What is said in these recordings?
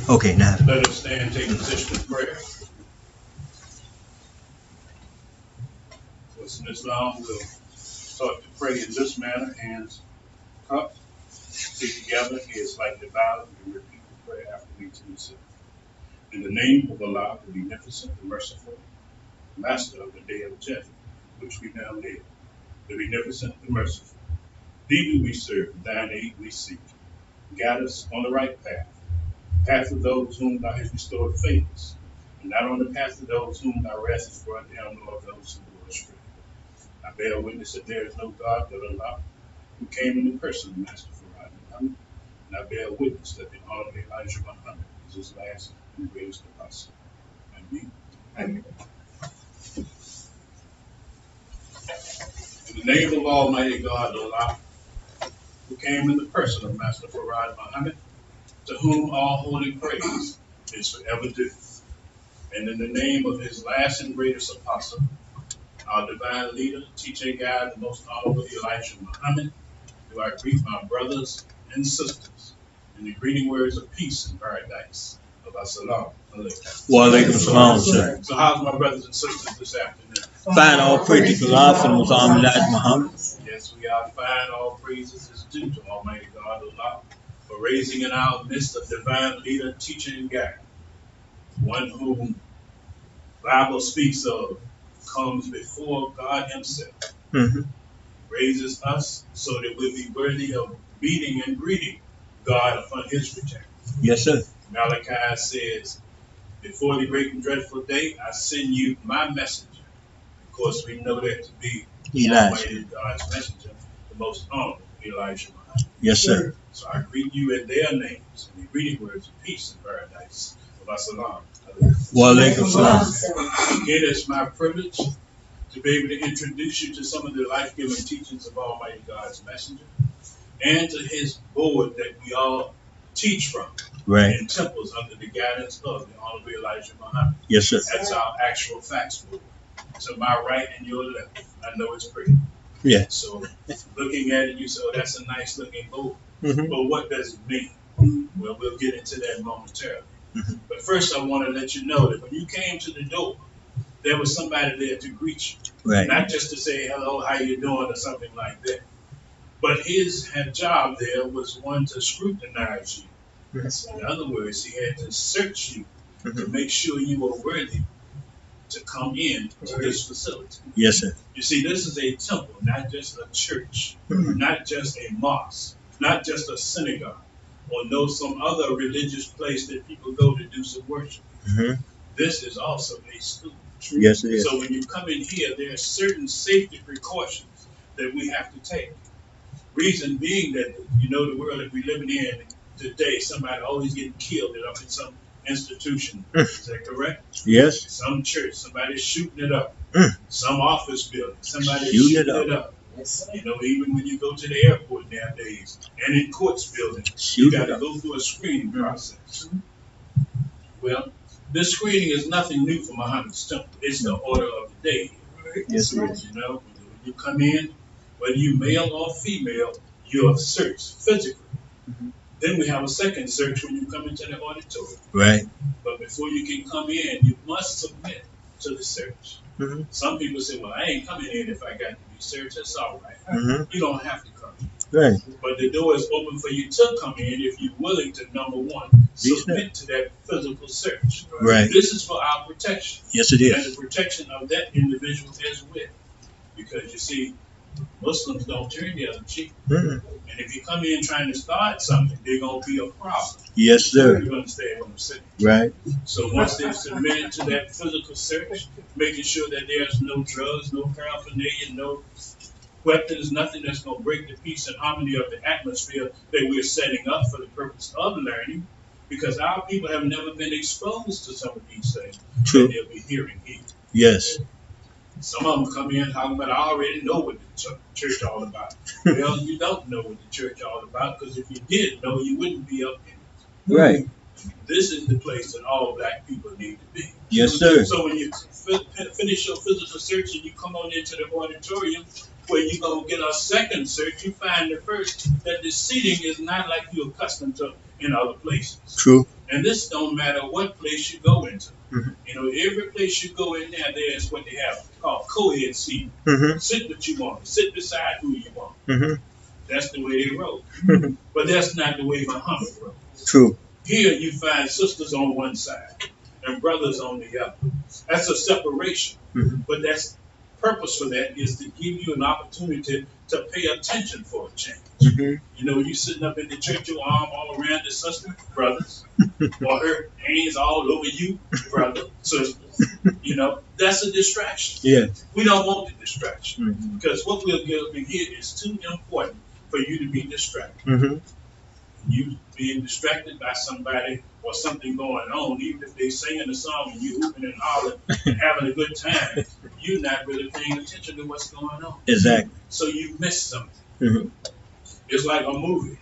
Okay, now. Let us stand and take a position of prayer. So in Islam, we'll start to pray in this manner. Hands up, feet together, heads slightly bowed, and repeat the prayer after me to yourself. In the name of Allah, the beneficent, the merciful, Master of the day of judgment, which we now live, the beneficent, the merciful. Thee do we serve, thine aid we seek. Guide us on the right path, path of those whom thou hast restored favors, and not on the path of those whom thou wrath hast brought down, nor of those who go astray. I bear witness that there is no God but Allah, who came in the person of Master Farad Muhammad, and I bear witness that the Honorable Elijah Muhammad is his last and greatest apostle. Amen. Amen. In the name of Almighty God, Allah, who came in the person of Master Farad Muhammad, to whom all holy praise is forever due. And in the name of his last and greatest apostle, our divine leader, teacher and guide, the most honorable Elijah Muhammad, do I greet my brothers and sisters in the greeting words of peace and paradise of As-salamu alaykum. Wa alaikum salam, sir. So how's my brothers and sisters this afternoon? Fine, all praise to Allah for the most honorable Elijah Muhammad. Yes, we are fine. All praises is due to Almighty God, Allah, for raising in our midst a divine leader, teacher, and guide. One whom Bible speaks of comes before God himself. Raises us so that we'll be worthy of meeting and greeting God upon his return. Yes, sir. Malachi says, before the great and dreadful day, I send you my messenger. Of course, we know that to be Almighty God's messenger, the most honorable Elijah Muhammad. Yes, sir. So I greet you in their names, in the greeting words of peace and paradise of As-salamu. Wa alaikum salam. Again, it's my privilege to be able to introduce you to some of the life-giving teachings of Almighty God's messenger and to his board that we all teach from in temples under the guidance of the Honorable Elijah Muhammad. Yes, sir. That's our actual facts board. To my right and your left, I know it's pretty. Yeah. So looking at it, you say, oh, that's a nice looking board. But what does it mean? Well, we'll get into that momentarily. But first, I want to let you know that when you came to the door, there was somebody there to greet you. Right. Not just to say, hello, how you doing, or something like that. But his job there was one to scrutinize you. In other words, he had to search you to make sure you were worthy to come in to this facility. Yes, sir. You see, this is a temple, not just a church, not just a mosque, not just a synagogue, or no some other religious place that people go to do some worship. This is also a school. Yes, it is. So when you come in here, there are certain safety precautions that we have to take. Reason being that, you know, the world that we're living in today, somebody always getting killed up in some institution. Is that correct? Yes. Some church, somebody's shooting it up. Some office building, somebody's shooting it up. You know, even when you go to the airport nowadays and in courts buildings, you got to go through a screening process. Well, this screening is nothing new for Muhammad's temple. It's the order of the day. Yes, You know, when you come in, whether you male or female, you're searched physically. Then we have a second search when you come into the auditorium. Right. But before you can come in, you must submit to the search. Some people say, well, I ain't coming in if I got to be searched. That's all right. You don't have to come in. Right. But the door is open for you to come in if you're willing to, number one, submit to that physical search. Right. This is for our protection. Yes, it is. And the protection of that individual as well. Because you see, Muslims don't turn the other cheek. And if you come in trying to start something, they're going to be a problem. Yes, sir. You understand what I'm saying? Right. So once they've submitted to that physical search, making sure that there's no drugs, no paraphernalia, no weapons, nothing that's going to break the peace and harmony of the atmosphere that we're setting up for the purpose of learning, because our people have never been exposed to some of these things that they'll be hearing here. Yes. Some of them come in talking about, I already know what the church all about. Well, you don't know what the church all about, because if you did know, you wouldn't be up in it. Right. This is the place that all black people need to be. Yes, sir. So when you finish your physical search and you come on into the auditorium, where you go get a second search, you find the first that the seating is not like you're accustomed to in other places. True. And this don't matter what place you go into. Mm-hmm. You know, every place you go in there's what they have called co-ed seating. Mm-hmm. Sit what you want. Sit beside who you want. Mm-hmm. That's the way they roll. Mm-hmm. But that's not the way Muhammad rolled. True. Here you find sisters on one side and brothers on the other. That's a separation. Mm-hmm. But that's purpose for that is to give you an opportunity to pay attention for a change. Mm-hmm. You know, you sitting up in the church, your arm all around the sister, brothers, or her hands all over you, brother, sister. You know, that's a distraction. Yeah. We don't want the distraction Mm-hmm. because what we'll get up in here is too important for you to be distracted. Mm-hmm. You being distracted by somebody or something going on, even if they singing a song and you hooping and hollering and having a good time, you're not really paying attention to what's going on. Exactly. So you miss something. Mm-hmm. It's like a movie.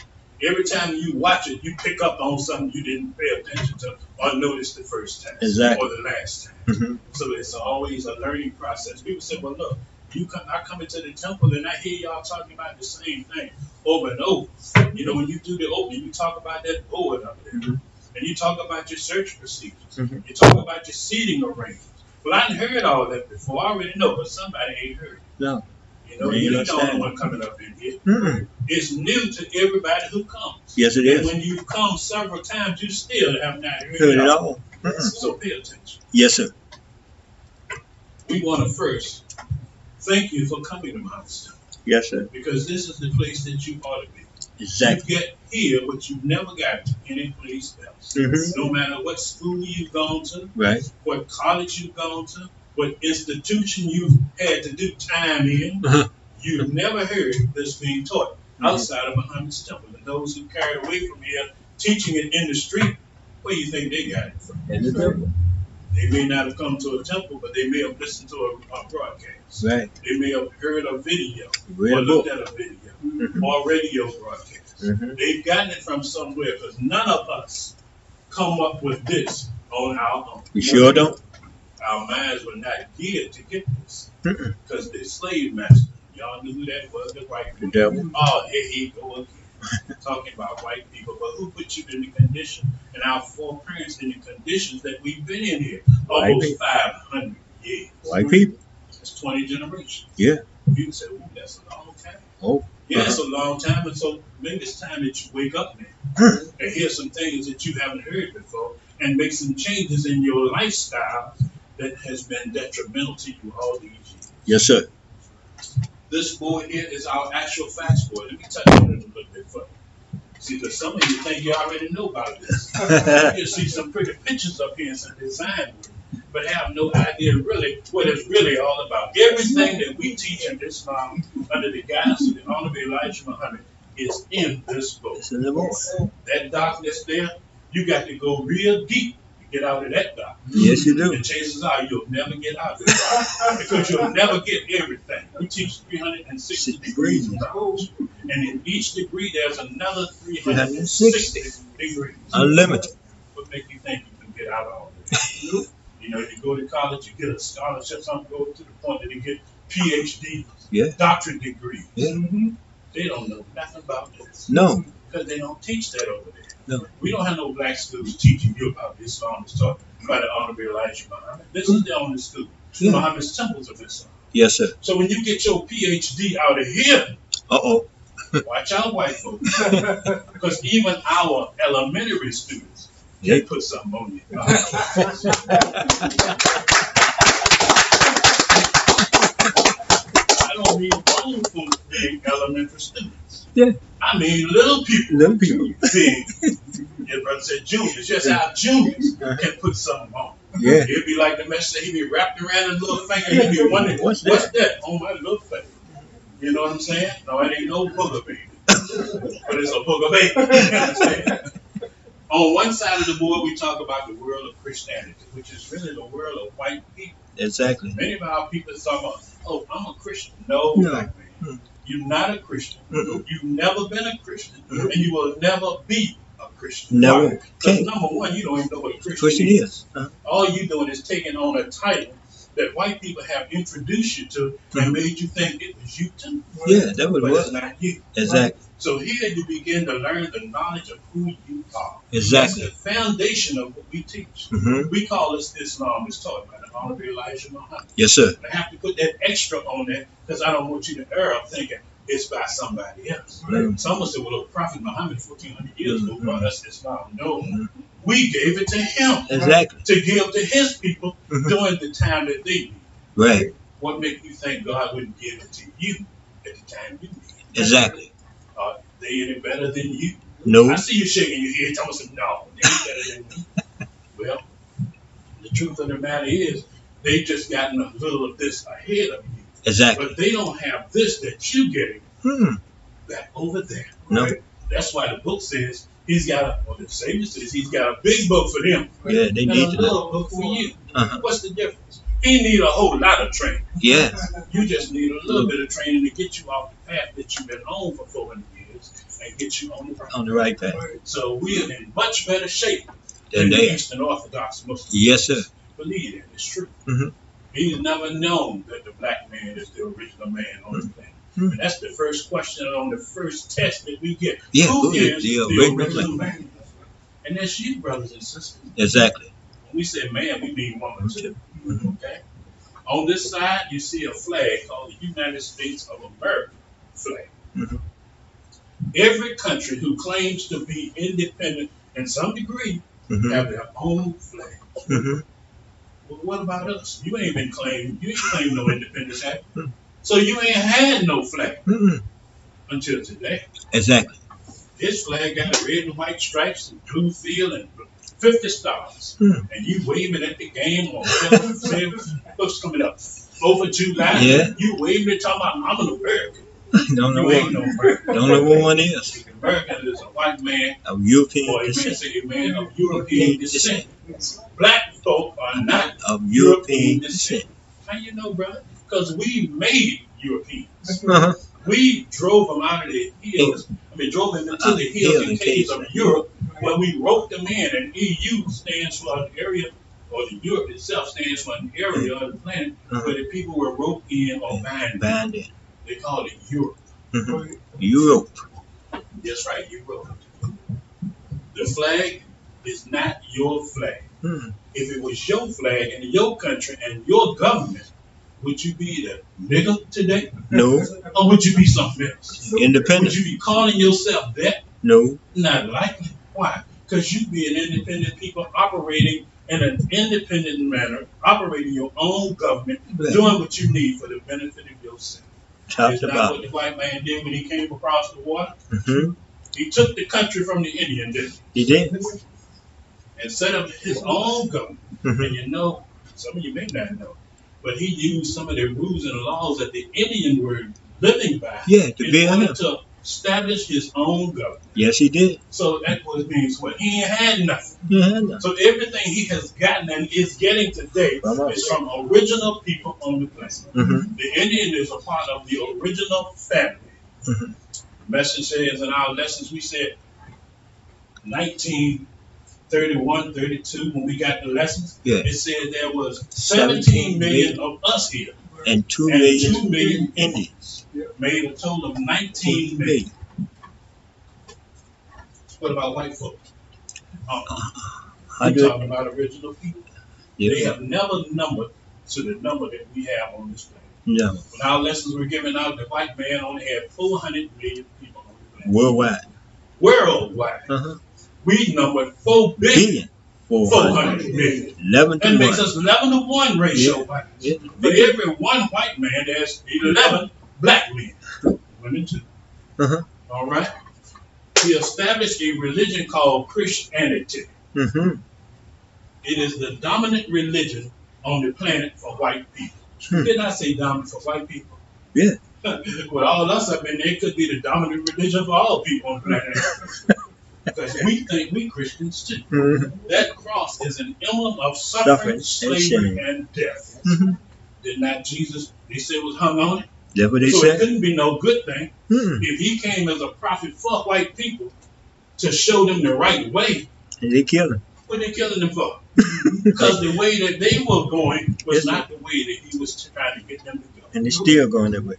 Every time you watch it, you pick up on something you didn't pay attention to or notice the first time Exactly. or the last time. Mm-hmm. So it's always a learning process. People say, well, look, I come into the temple and I hear y'all talking about the same thing over and over. You know, when you do the opening, you talk about that board up there. Mm-hmm. And you talk about your search procedures. Mm-hmm. You talk about your seating arrangements. Well, I done heard all that before. I already know, but somebody ain't heard it. No. You know, Man, you're you not the only understand. one coming up in here. Mm-mm. It's new to everybody who comes. Yes, it And is. when you've come several times, you still have not heard Heard it it all. all. Mm-mm. So pay attention. Yes, sir. We want to first thank you for coming to Mount Stone, Yes, sir. because this is the place that you ought to be. Exactly. You get here what you've never got any place else. Mm-hmm. No matter what school you've gone to, Right. what college you've gone to, what institution you've had to do time in, Uh-huh. you've never heard this being taught outside of Muhammad's temple. And those who carried away from here teaching it in the street, where do you think they got it from? And the temple. They may not have come to a temple, but they may have listened to a broadcast. Right. They may have heard a video Read or a looked book. at a video Mm-hmm. or a radio broadcast. Mm-hmm. They've gotten it from somewhere because none of us come up with this on our own. We sure don't. Our minds were not geared to get this Mm-mm. because the slave master, y'all knew who that was, the white The people. devil. Oh, here he go again. Talking about white people, but who put you in the condition and our foreparents in the conditions that we've been in here White almost people. 500 years? White people. That's 20 generations. Yeah. You say, ooh, that's a long time. Oh. Yeah, it's a long time, and so maybe it's time that you wake up now Mm. and hear some things that you haven't heard before and make some changes in your lifestyle that has been detrimental to you all these years. Yes, sir. This board here is our actual facts board. Let me touch on it a little bit further. See, because some of you think you already know about this. You see some pretty pictures up here and some design work, but have no idea really what it's really all about. Everything that we teach in Islam under the guidance of the Honorable Elijah Muhammad is in this book. It's in the book. That darkness there, you got to go real deep to get out of that darkness. Yes, you do. And chances are you'll never get out of it because you'll never get everything. We teach 360 degrees of knowledge. And in each degree, there's another 360 degrees. Unlimited. What make you think you can get out of all this? You know, you go to college, you get a scholarship, some go to the point that you get PhD, Yeah. doctorate degrees. Yeah. They don't know nothing about this. No. Because they don't teach that over there. No. We don't have no black schools teaching you about Islam is taught by the Honorable Elijah Muhammad. This is the only school. Yeah. Muhammad's temples of Islam. Yes, sir. So when you get your PhD out of here, Uh-oh. watch out, white folks. Because even our elementary students, Yeah. they put something on you. I don't mean old folks being elementary students. Yeah. I mean little people. Little people. Being, your brother said juniors. Just how juniors can put something on. Yeah. It'd be like the message, he'd be wrapped around his little finger, and he'd be wondering, What's what's that? that on my little finger? You know what I'm saying? No, it ain't no booger baby. But it's a booger baby. You understand? On one side of the board, we talk about the world of Christianity, which is really the world of white people. Exactly. Many of our people talk about, oh, I'm a Christian. No, No. black man. You're not a Christian. Mm-mm. You've never been a Christian. Mm-mm. And you will never be a Christian. Never. Because Can't. number one, you don't even know what a Christian Christian is. is. Uh-huh. All you're doing is taking on a title that white people have introduced you to and made you think it was you too. Yeah, that was But what. it's not you. Exactly. So here you begin to learn the knowledge of who you are. Exactly. That's the foundation of what we teach. Mm-hmm. We call this Islam is taught by the Honorable Elijah Muhammad. Yes, sir. I have to put that extra on that because I don't want you to err of thinking it's by somebody else. Mm-hmm. Someone said, well, the Prophet Muhammad 1400 years ago Mm-hmm. brought us Islam. No, Mm-hmm. we gave it to him Exactly. to give to his people Mm-hmm. during the time that they need. Right. What makes you think God wouldn't give it to you at the time you need it? Exactly. Are they any better than you? No. I see you shaking your head, telling us, no, they ain't better than me. Well, the truth of the matter is, they just gotten a little of this ahead of you. Exactly. But they don't have this that you getting back over there. No. Right? That's why the book says he's got a, or the Savior says he's got a big book for them. Yeah, they And need a to know. little book for you. Uh-huh. What's the difference? He need a whole lot of training. Yes. You just need a little bit of training to get you off the path that you've been on for 400 years and get you on the right. On the right path. So we're in much better shape Than than the they. Eastern Orthodox Muslims. Yes, sir. Believe that. It's true. Mhm. He's never known that the black man is the original man on the planet. Mhm. And that's the first question on the first test that we get. Yeah, Who who is is the the original original man? And that's you, brothers and sisters. Exactly. When we say man, we mean woman too. Mhm. Okay? On this side, you see a flag called the United States of America flag. Mhm. Every country who claims to be independent in some degree Mhm. have their own flag. Mhm. Well, what about us? You ain't claimed no independence, have you? Mhm. So you ain't had no flag Mhm. until today. Exactly. This flag got red and white stripes and blue field and 50 stars. Mhm. And you waving at the game on what's coming up. 4th of July. Yeah. You waving it talking about I'm an American. Don't know You ain't what. no American. Don't know what one is. American is a white man Of European or a man, descent. say a man of European descent. Black folk are not Of European descent. How you know, brother? Because we made Europeans. Uh-huh. We drove them out of the hills. Drove them into the hills and caves of Europe, where we wrote them in. And EU stands for an area, or the Europe itself stands for an area of the planet where the people were roped in or banned. Bandit. They call it Europe. Mhm. Europe. That's right, Europe. The flag is not your flag. Mhm. If it was your flag in your country and your government, would you be the nigger today? No. Or would you be something else? Independent. Would you be calling yourself that? No. Not likely. Why? Because you be an independent people operating in an independent manner, operating your own government, doing what you need for the benefit of yourself. Talked Is that about. what the white man did when he came across the water? Mm-hmm. He took the country from the Indian, didn't He did. he? And set up his own government. Mm-hmm. And you know, some of you may not know, but he used some of the rules and laws that the Indian were living by Yeah, to be in in order him. to establish his own government. Yes, he did. So that was means what he ain't had nothing. Yeah, I know. So everything he has gotten and is getting today From us. is from original people on the planet. Mm-hmm. The Indian is a part of the original family. Mm-hmm. The message says in our lessons, we said 1931, 32, when we got the lessons, Yeah. it said there was 17 million of us here. And 2 And million 2 million Indians. made a total of 19 million. What about white folk? How We're do talking about original people. They Yeah. have never numbered to the number that we have on this planet. No. When our lessons were given out, the white man only had 400 million people on the planet. Worldwide. Worldwide, Uh-huh. we numbered 4 billion. Billion. 400 million. 11 to That makes 1. us 11-to-1 ratio. white. Yeah. For every one white man, there's 11 black men. Women too. Uh-huh. All right? He established a religion called Christianity. Mm-hmm. It is the dominant religion on the planet for white people. Didn't I say dominant for white people? Yeah. With all us up in there, it could be the dominant religion for all people on planet Earth. Because we think we Christians too. Mm-hmm. That cross is an emblem of suffering, Suffering and slavery, shame. and death. Mm-hmm. Did not Jesus, they said, was hung on it? That's what they So it said. couldn't be no good thing. Mm-hmm. If he came as a prophet for white people to show them the right way, And they killed him. What they killing them for? Because the way that they were going was not the way that he was trying to get them to go. And they're still going that way.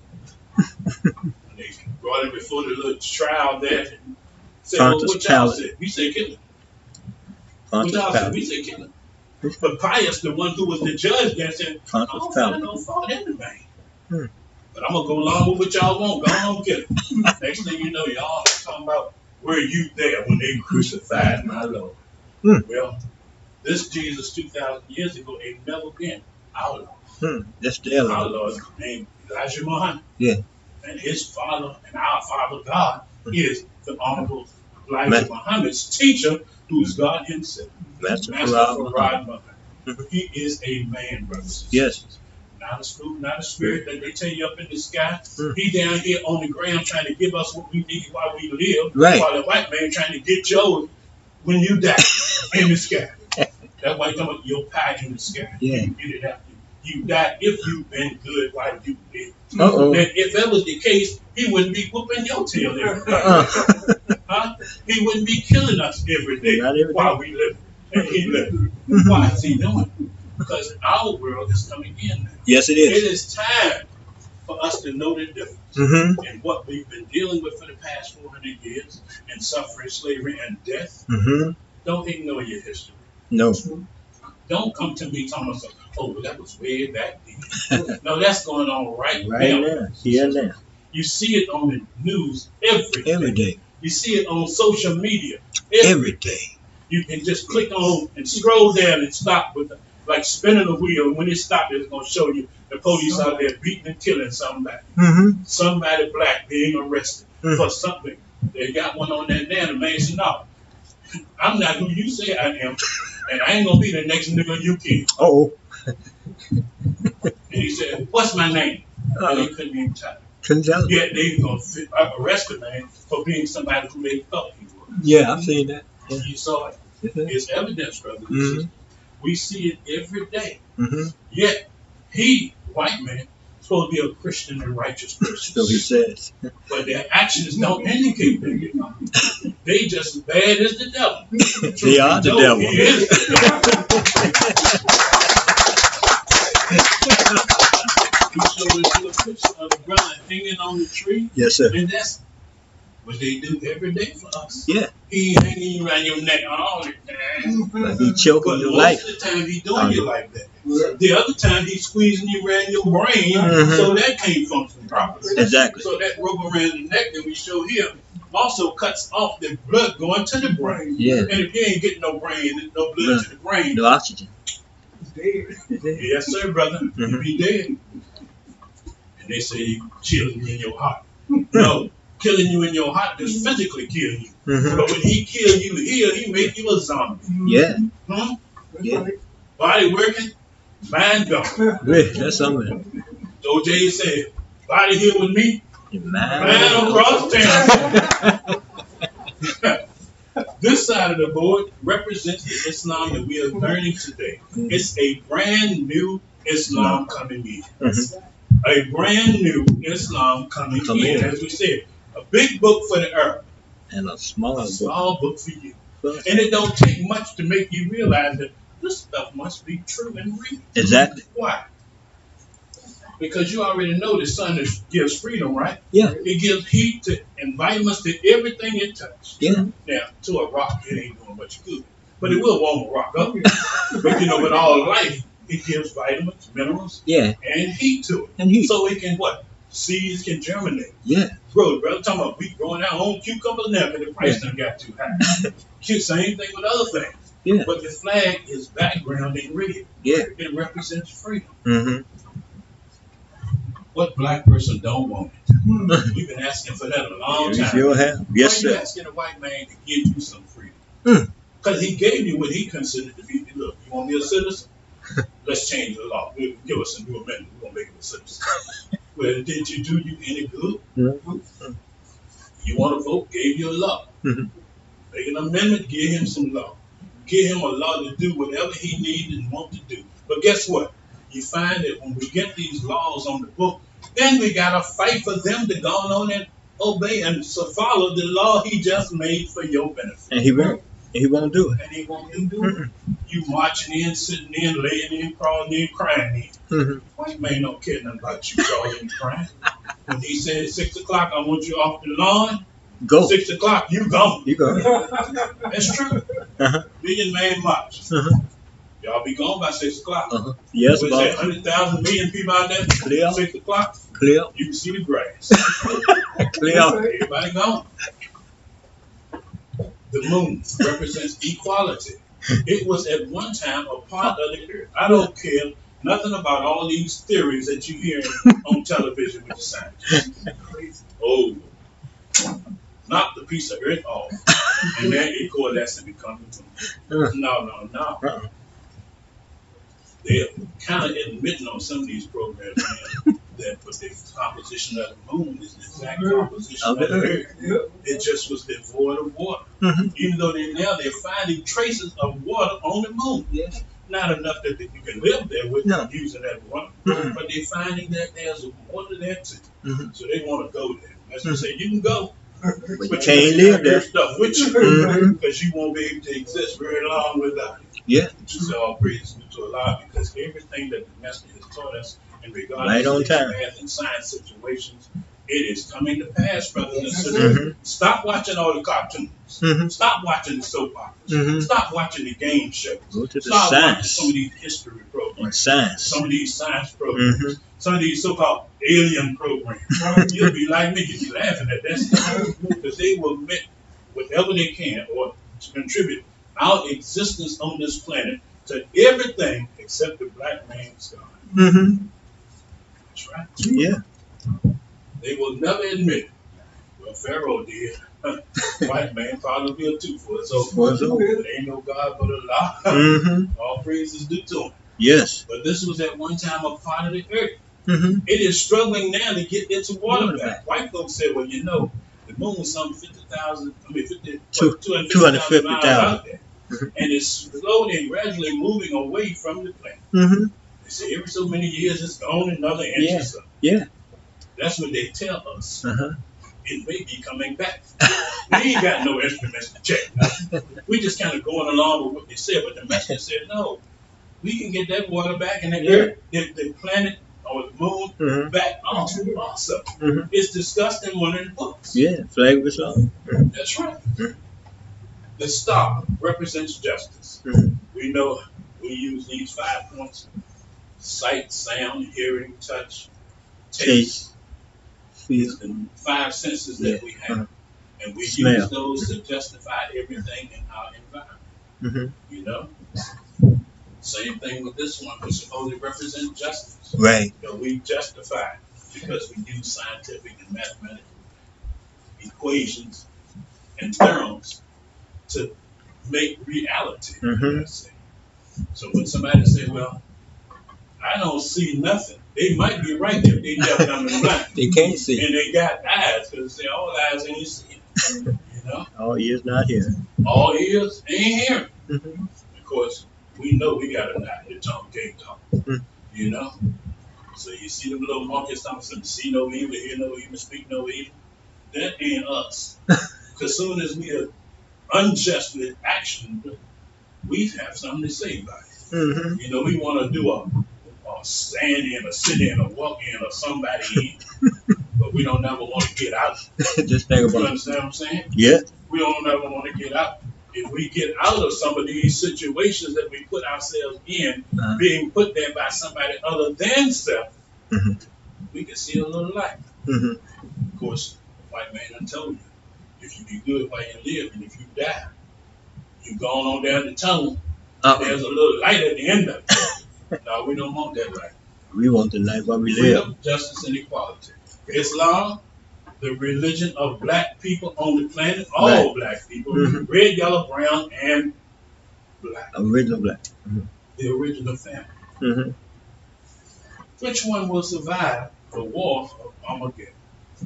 And they brought him before the little trial there and said, well, what y'all said? We say kill him. What y'all said? We say kill him. But Pius, the one who was the judge there, said, I don't find no fault in the man. But I'm going to go along with what y'all want. Go on, kill him. Next thing you know, y'all talking about, were you there when they crucified my Lord? Well, this Jesus 2,000 years ago ain't never been our Lord. That's their Lord. Our Lord named Elijah Muhammad. Yeah. And his father and our Father God is the Honorable Elijah Muhammad's teacher, who is God himself. Master Farad Muhammad. He is a man, brothers. Yes. Not a spook, not a spirit that they tell you up in the sky. He down here on the ground trying to give us what we need while we live. Right. While the white man trying to get yours when you die in the sky. That's why you talking about your pie in the sky. Yeah. You get it after you die if you've been good while you live. Uh-oh. And if that was the case, he wouldn't be whooping your tail every day. Huh? He wouldn't be killing us every day while we live. And he lived. Why is he doing it? Because our world is coming in now. Yes, it is. It is time for us to know the difference in what we've been dealing with for the past 400 years in suffering, slavery, and death. Don't ignore your history. No. Don't come to me talking about, oh, well, that was way back then. No, that's going on right now. Now. Here now. You see it on the news every day. You see it on social media every day. You can just click on and scroll down and stop with like spinning a wheel. When it stops, it's going to show you the police out there beating and killing somebody. Somebody black being arrested for something. They got one on that there. The man said, no, I'm not who you say I am. And I ain't going to be the next nigga you kill. And he said, what's my name? And they couldn't even tell him. Yet they going to arrest the man for being somebody who they thought he was. Yeah, I've seen that. Yeah. You saw it. It's evidence, brother. We see it every day. Yet, he, white man, supposed to be a Christian and righteous person. So he says. But their actions don't indicate that. They just as bad as the devil. They are the devil. He is the devil. He showed us a picture of the brother hanging on the tree. Yes, sir. And that's what they do every day for us. Yeah. He hanging around your neck all the time. Like he choking your life. Most of the time he doing you like that. The other time he's squeezing you around your brain so that can't function properly. Exactly. So that rope around the neck that we show here also cuts off the blood going to the brain. Yeah. And if you ain't getting no brain, no blood to the brain. No oxygen. Yes, sir, brother. You be dead. And they say he killing you in your heart. No. Killing you in your heart just physically kill you. But when he kill you here, he make you a zombie. Yeah. Yeah. Body working, mind gone. That's something. OJ said, body here with me, Man across town. This side of the board represents the Islam that we are learning today. It's a brand new Islam coming in. A brand new Islam coming in, as we said. A big book for the earth. And a small book for you. And it don't take much to make you realize that this stuff must be true and real. Exactly. Why? Because you already know the sun gives freedom, right? Yeah. It gives heat to and vitamins to everything it touches. Yeah. Now, to a rock, it ain't doing much good. But it will warm a rock up. But you know, with all life, it gives vitamins, minerals, and heat to it. And heat. So it can what? Seeds can germinate. Yeah. Bro, talking about we growing our own cucumbers now, but the price done got too high. Same thing with other things. Yeah. But the flag is background and real. Yeah. It represents freedom. What black person don't want it? We've been asking for that a long time. Sure have. Yes, Why are sir. you asking a white man to give you some freedom? Because he gave you what he considered to be, look, you want to be a citizen? Let's change the law. We'll give us a new amendment. We're going to make him a citizen. Well, did you do you any good? You want to vote? Gave you a law. Make an amendment, give him some law. Give him a law to do whatever he needs and want to do. But guess what? You find that when we get these laws on the book, then we got to fight for them to go on and obey and so follow the law he just made for your benefit. And he will. He won't do it. And he won't do it. You marching in, sitting in, laying in, crawling in, crying in. Mm-hmm. White man don't care nothing about you crawling and crying. When he said 6 o'clock, I want you off the lawn. Go. 6 o'clock, you gone. You go. That's true. Uh-huh. Million man march. Uh-huh. Y'all be gone by 6 o'clock. Uh-huh. Yes, What is that, 100,000 million people out there? Clear. 6 o'clock, Clear. you can see the grass. Clear. Everybody gone. The moon represents equality. It was at one time a part of the earth. I don't care nothing about all these theories that you hear on television with the scientists. Oh, knock the piece of earth off, and then it coalesces and becomes the moon. No. They're kind of admitting on some of these programs, man, that but the composition of the moon is the exact composition of the earth. It just was devoid of water. Mm-hmm. Even though they're finding traces of water on the moon. Yes. Not enough that you can live there with using that water, Mm-hmm. but they're finding that there's water there too. Mm-hmm. So they want to go there. That's what say you can go, But you can't live there. stuff with you Mm-hmm. because you won't be able to exist very long without it. Yeah. Just all praise to Allah because everything that the Master has taught us in regards Right to on these time. math and science situations, it is coming to pass, brothers and sisters. Mm-hmm. Stop watching all the cartoons. Mm-hmm. Stop watching the soap operas. Mm-hmm. Stop watching the game shows. Go to the Stop watching science. some of these history programs. And science. Some of these science programs. Mm-hmm. Some of these so-called alien programs. You'll be like me, you'll be laughing at that stuff because they will make whatever they can or to contribute our existence on this planet to everything except the black man's God. Mm-hmm. That's right. Yeah. They will never admit it. Well, Pharaoh did. White man probably will too for us. So there ain't no God but Allah. Mm-hmm. All praises due to him. Yes. But this was at one time a part of the earth. Mm-hmm. It is struggling now to get its water back. White folks said, well, you know, the moon was some 250,000 miles out there. And it's slowly and gradually moving away from the planet. Mm-hmm. They say every so many years it's gone another inch or so. Yeah. That's what they tell us. Uh-huh. It may be coming back. We ain't got no instruments to check nothing. We just kind of going along with what they said, but the master said, no, we can get that water back and the planet or the moon Mm-hmm. back onto also. Mm-hmm. It's discussed in one of the books. Yeah. Flag was on. That's right. The star represents justice. Mm-hmm. We know we use these 5 points: sight, sound, hearing, touch, taste. Feel. The 5 senses that we have. Uh-huh. And we Smell. use those to justify everything in our environment. Mm-hmm. You know? Same thing with this one, which supposedly represents justice. Right. You know, we justify it because we use scientific and mathematical equations and theorems to make reality. Mm-hmm. Let's say. So when somebody say, well, I don't see nothing, they might be right if they deaf, dumb, and blind. They can't see. And they got eyes, because they all eyes ain't seeing. You know? All ears not here. All ears ain't hearing. Mm-hmm. Of course, we know we got a eye, the tongue can't talk. Mm-hmm. You know? So you see them little monkeys talking something, see no evil, hear no evil, speak no evil. That ain't us. Because soon as we are unjustly actioned, we have something to say about it. Mm-hmm. You know, we want to do a stand in, or sit in, or walk in, or somebody in. But we don't never want to get out. Just think You about it. understand what I'm saying? Yeah. We don't ever want to get out. If we get out of some of these situations that we put ourselves in, Uh-huh. being put there by somebody other than self, Mm-hmm. we can see a little light. Mm-hmm. Of course, the white man done told you, if you be good while you live, and if you die, you going on down the tunnel, there's a little light at the end of it. No, we don't want that light. We want the life while we live. Freedom, justice, and equality. Islam, the religion of black people on the planet, all Right. black people, Mhm. red, yellow, brown, and black, Original black. the original family. Mm-hmm. Which one will survive the war of Armageddon?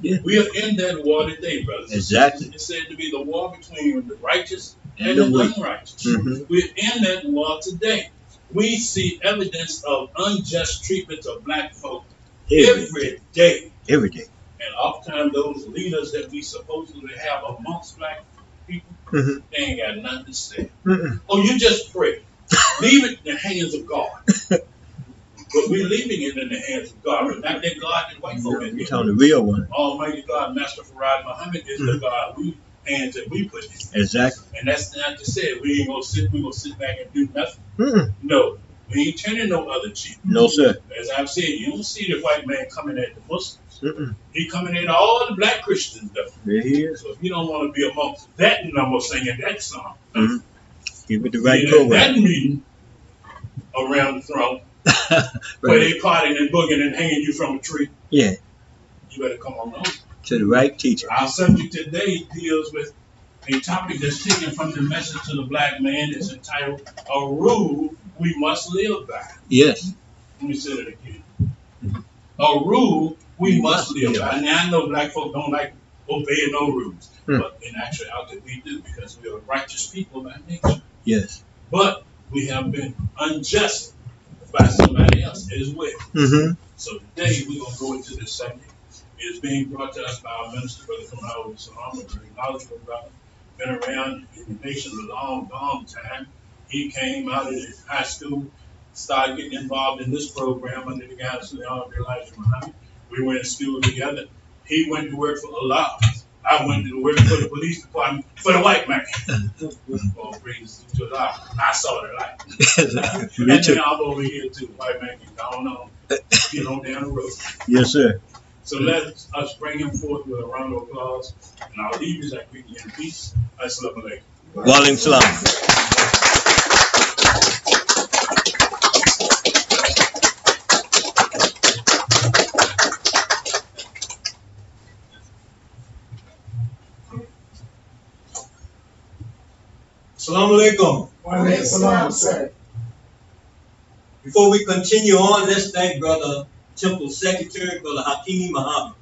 Yeah. We are in that war today, brothers. Exactly. It's said to be the war between the righteous and And the the weak. unrighteous. Mhm. We're in that war today. We see evidence of unjust treatment of black folk every day. Every day. And oftentimes those leaders that we supposedly have amongst black people, Mhm. they ain't got nothing to say. Mm-mm. Oh, you just pray. Leave it in the hands of God. But we're leaving it in the hands of God. But not that God that white folk No, in you here. talking the real one. Almighty God, Master Farad Muhammad is the God we hands that we put in. Exactly. And that's not to say we ain't gonna sit back and do nothing. Mm-mm. No. We ain't turning no other cheek. No, sir. As I've said, you don't see the white man coming at the Muslims. Mm-mm. He coming at all the black Christians though. There he is. So if you don't want to be amongst that number singing that song, Give it the right be at program. that meeting around the throne where Right. they partying and booging and hanging you from a tree, Yeah. you better come on over. To the right teacher. Our subject today deals with a topic that's taken from the message to the black man. It's entitled "A Rule We Must Live By." Yes. Let me say that again. A rule we must live by. Now I know black folk don't like obeying no rules, but in actuality we do because we are righteous people by nature. Yes. But we have been unjust by somebody else as well. Mm-hmm. So today we're going to go into this subject. It is being brought to us by our minister, Brother Kamau, a very knowledgeable brother, been around in the nation a long, long time. He came out of high school, started getting involved in this program under the guidance of the Honorable Elijah Muhammad. We went to school together. He went to work for Allah. I went to work for the police department for the white man. Oh, praise to Allah. I saw the light. Me And too. then I'm over here too. White man can go on, get on down the road. Yes, sir. So let us bring him forth with a round of applause. And I'll leave you that greeting in peace. Assalamu alaikum. Walaikum salam. Assalamu alaikum. Walaikum salam, sir. Before we continue on, let's thank Brother Temple Secretary, Brother Hakeem Muhammad,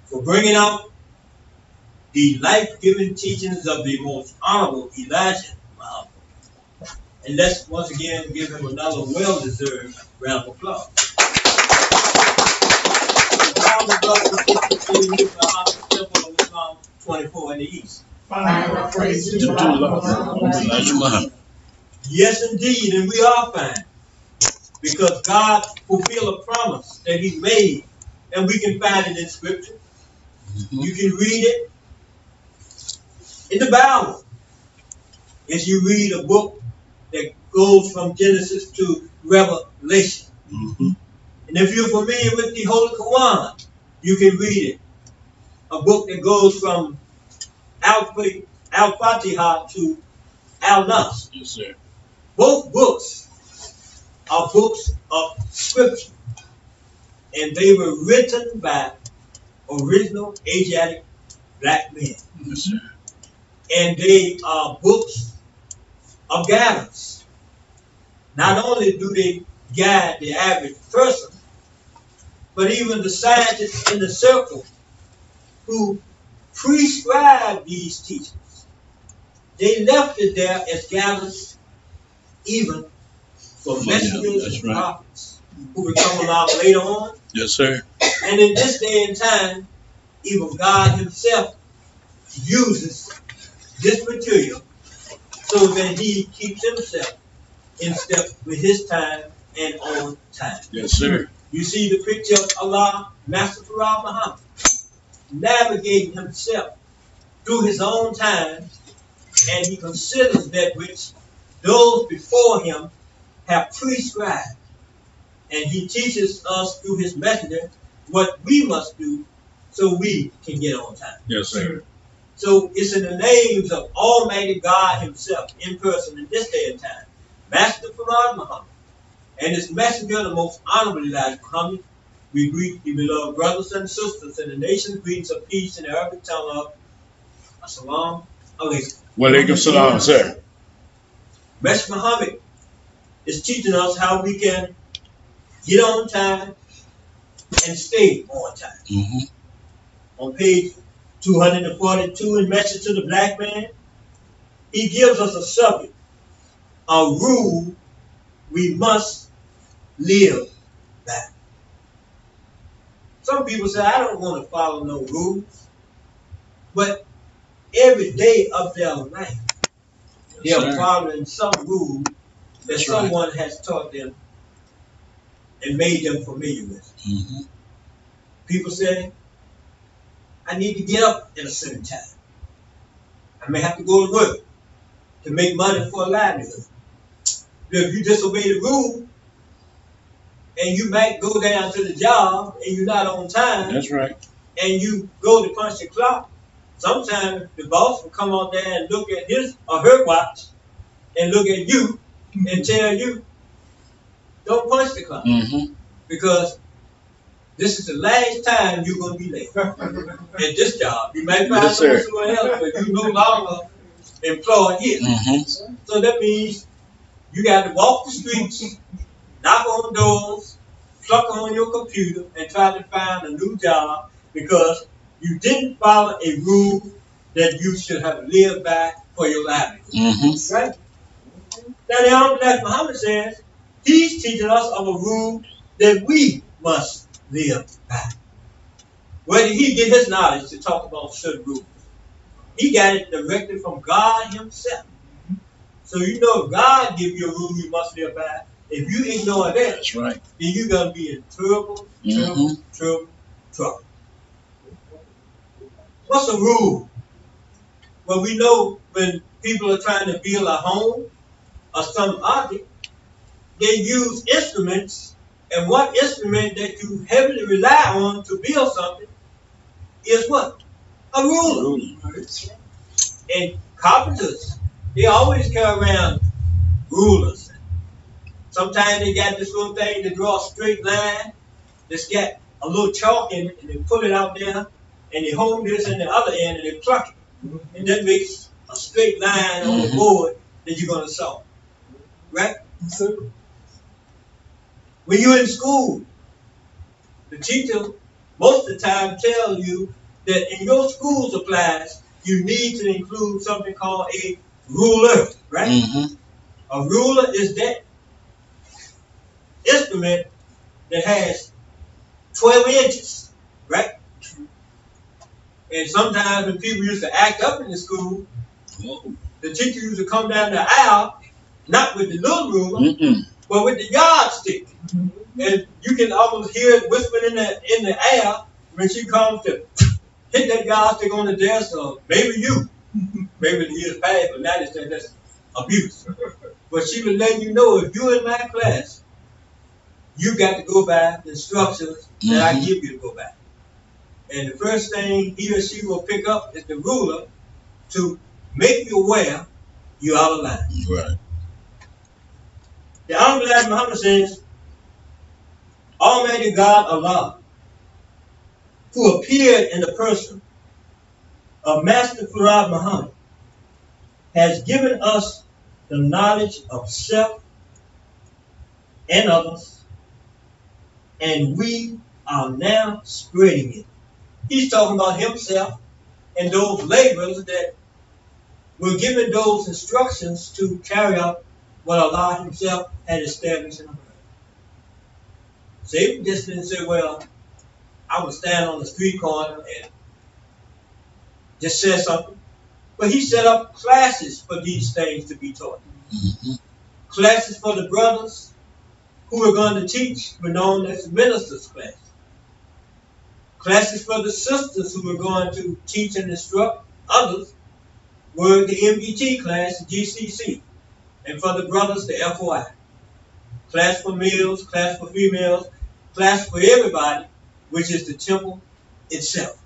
for bringing out the life-giving teachings of the most honorable Elijah Muhammad. And let's once again give him another well-deserved round of applause. The honorable brother continues with the Temple of Islam 24 in the East. Final praise to To Allah, Allah. Elijah Muhammad. Yes, indeed, and we are fine. Because God fulfilled a promise that He made, and we can find it in Scripture. You can read it in the Bible. As you read a book that goes from Genesis to Revelation. Mm-hmm. And if you're familiar with the Holy Quran, you can read it. A book that goes from Al-Fatiha to Al-Nas. Yes, sir. Both books are books of scripture, and they were written by original Asiatic black men. Yes, sir. And they are books of guidance. Not only do they guide the average person, but even the scientists in the circle who prescribe these teachings. They left it there as guidance even for messengers That's and right. prophets who would come along later on. Yes, sir. And in this day and time, even God Himself uses this material so that He keeps Himself in step with His time and on time. Yes, sir. You see the picture of Allah, Master Farad Muhammad, navigating himself through his own time, and he considers that which those before him have prescribed. And he teaches us through his messenger what we must do so we can get on time. Yes, sir. So it's in the names of Almighty God Himself in person in this day and time, Master Farad Muhammad, and His messenger, the most honorable Elijah Muhammad. We greet the beloved brothers and sisters in the nation's greetings of peace in the Arabic tongue of Assalamu alaikum. Walaikum salam, sir. Messenger Muhammad is teaching us how we can get on time and stay on time. Mm-hmm. On page 242 in Message to the Black Man, he gives us a subject, a rule we must live by. Some people say, I don't want to follow no rules. But every day of their life, they Yes, are sir. following some rule that That's right. someone has taught them and made them familiar with. Mhm. People say, I need to get up at a certain time. I may have to go to work to make money for a livelihood. If you disobey the rule and you might go down to the job and you're not on time That's right. and you go to punch the clock, sometimes the boss will come on there and look at his or her watch and look at you and tell you, don't punch the clock Mhm. because this is the last time you're going to be late at this job. You might find Yes, sir. somewhere else, but you're no longer employed here. Mhm. So that means you got to walk the streets, knock on doors, pluck on your computer, and try to find a new job because you didn't follow a rule that you should have lived by for your livelihood. Mhm. Right? Now the Honorable Muhammad says he's teaching us of a rule that we must live by. Where did he get his knowledge to talk about certain rules? He got it directly from God himself. So you know if God gives you a rule you must live by, if you ignore that, That's right. then you're going to be in trouble. What's a rule? Well, we know when people are trying to build a home or some object, they use instruments, and one instrument that you heavily rely on to build something is what? A ruler. And carpenters, they always carry around rulers. Sometimes they got this little thing to draw a straight line that's got a little chalk in it, and they put it out there, and they hold this in the other end, and they pluck it. And that makes a straight line on the board that you're going to saw. Right? When you're in school, the teacher most of the time tells you that in your school supplies, you need to include something called a ruler, right? Mhm. A ruler is that instrument that has 12 inches, right? And sometimes when people used to act up in the school, the teacher used to come down the aisle, not with the little ruler, but with the yardstick. And you can almost hear it whispering in the air when she comes to hit that yardstick on the desk, or maybe you. Maybe the years passed, but now they say that's abuse. But she would let you know if you're in my class, you got to go by the instructions that I give you to go by. And the first thing he or she will pick up is the ruler to make you aware you're out of line. Right. The Honorable Muhammad says, Almighty God Allah, who appeared in the person of Master Farad Muhammad, has given us the knowledge of self and others, and we are now spreading it. He's talking about himself and those laborers that were given those instructions to carry out what Allah himself had established in the world. So he just didn't say, well, I would stand on the street corner and just say something. But he set up classes for these things to be taught. Classes for the brothers who were going to teach were known as the ministers' class. Classes for the sisters who were going to teach and instruct others were the MBT class, the GCC. And for the brothers, the FOI. Class for males, class for females, class for everybody, which is the temple itself.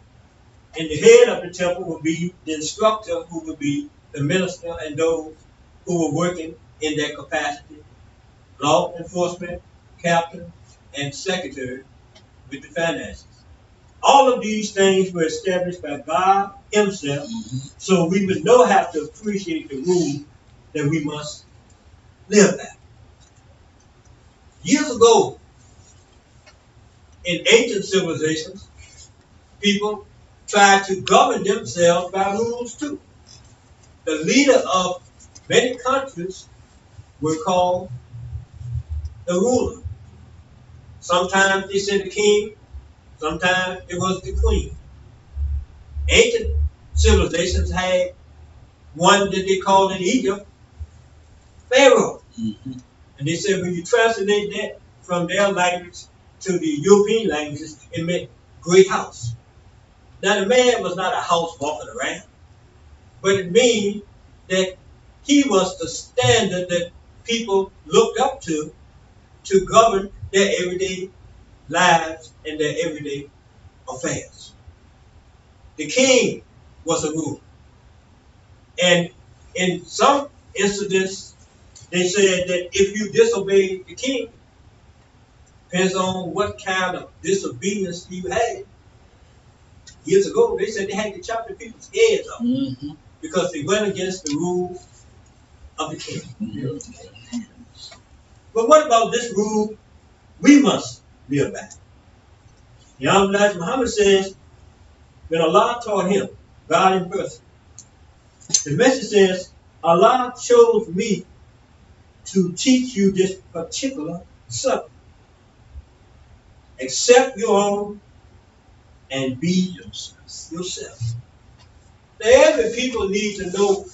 And the head of the temple will be the instructor, who will be the minister and those who were working in their capacity, law enforcement, captain, and secretary with the finances. All of these things were established by God himself, so we would know how to appreciate the rule that we must live by. Years ago, in ancient civilizations, people tried to govern themselves by rules too. The leader of many countries were called the ruler. Sometimes they said the king, sometimes it was the queen. Ancient civilizations had one that they called in Egypt Pharaoh. Mm-hmm. And they said when you translate that from their language to the European languages, it meant great house. Now the man was not a house walking around, but it means that he was the standard that people looked up to govern their everyday lives and their everyday affairs. The king was a ruler. And in some incidents, they said that if you disobey the king, depends on what kind of disobedience you had. Years ago, they said they had to chop the people's heads off because they went against the rules of the king. Mm-hmm. But what about this rule we must live by? Elijah Muhammad says, when Allah taught him, God in person, the message says, Allah chose me to teach you this particular subject. Accept your own and be yourself. Now, every people need to know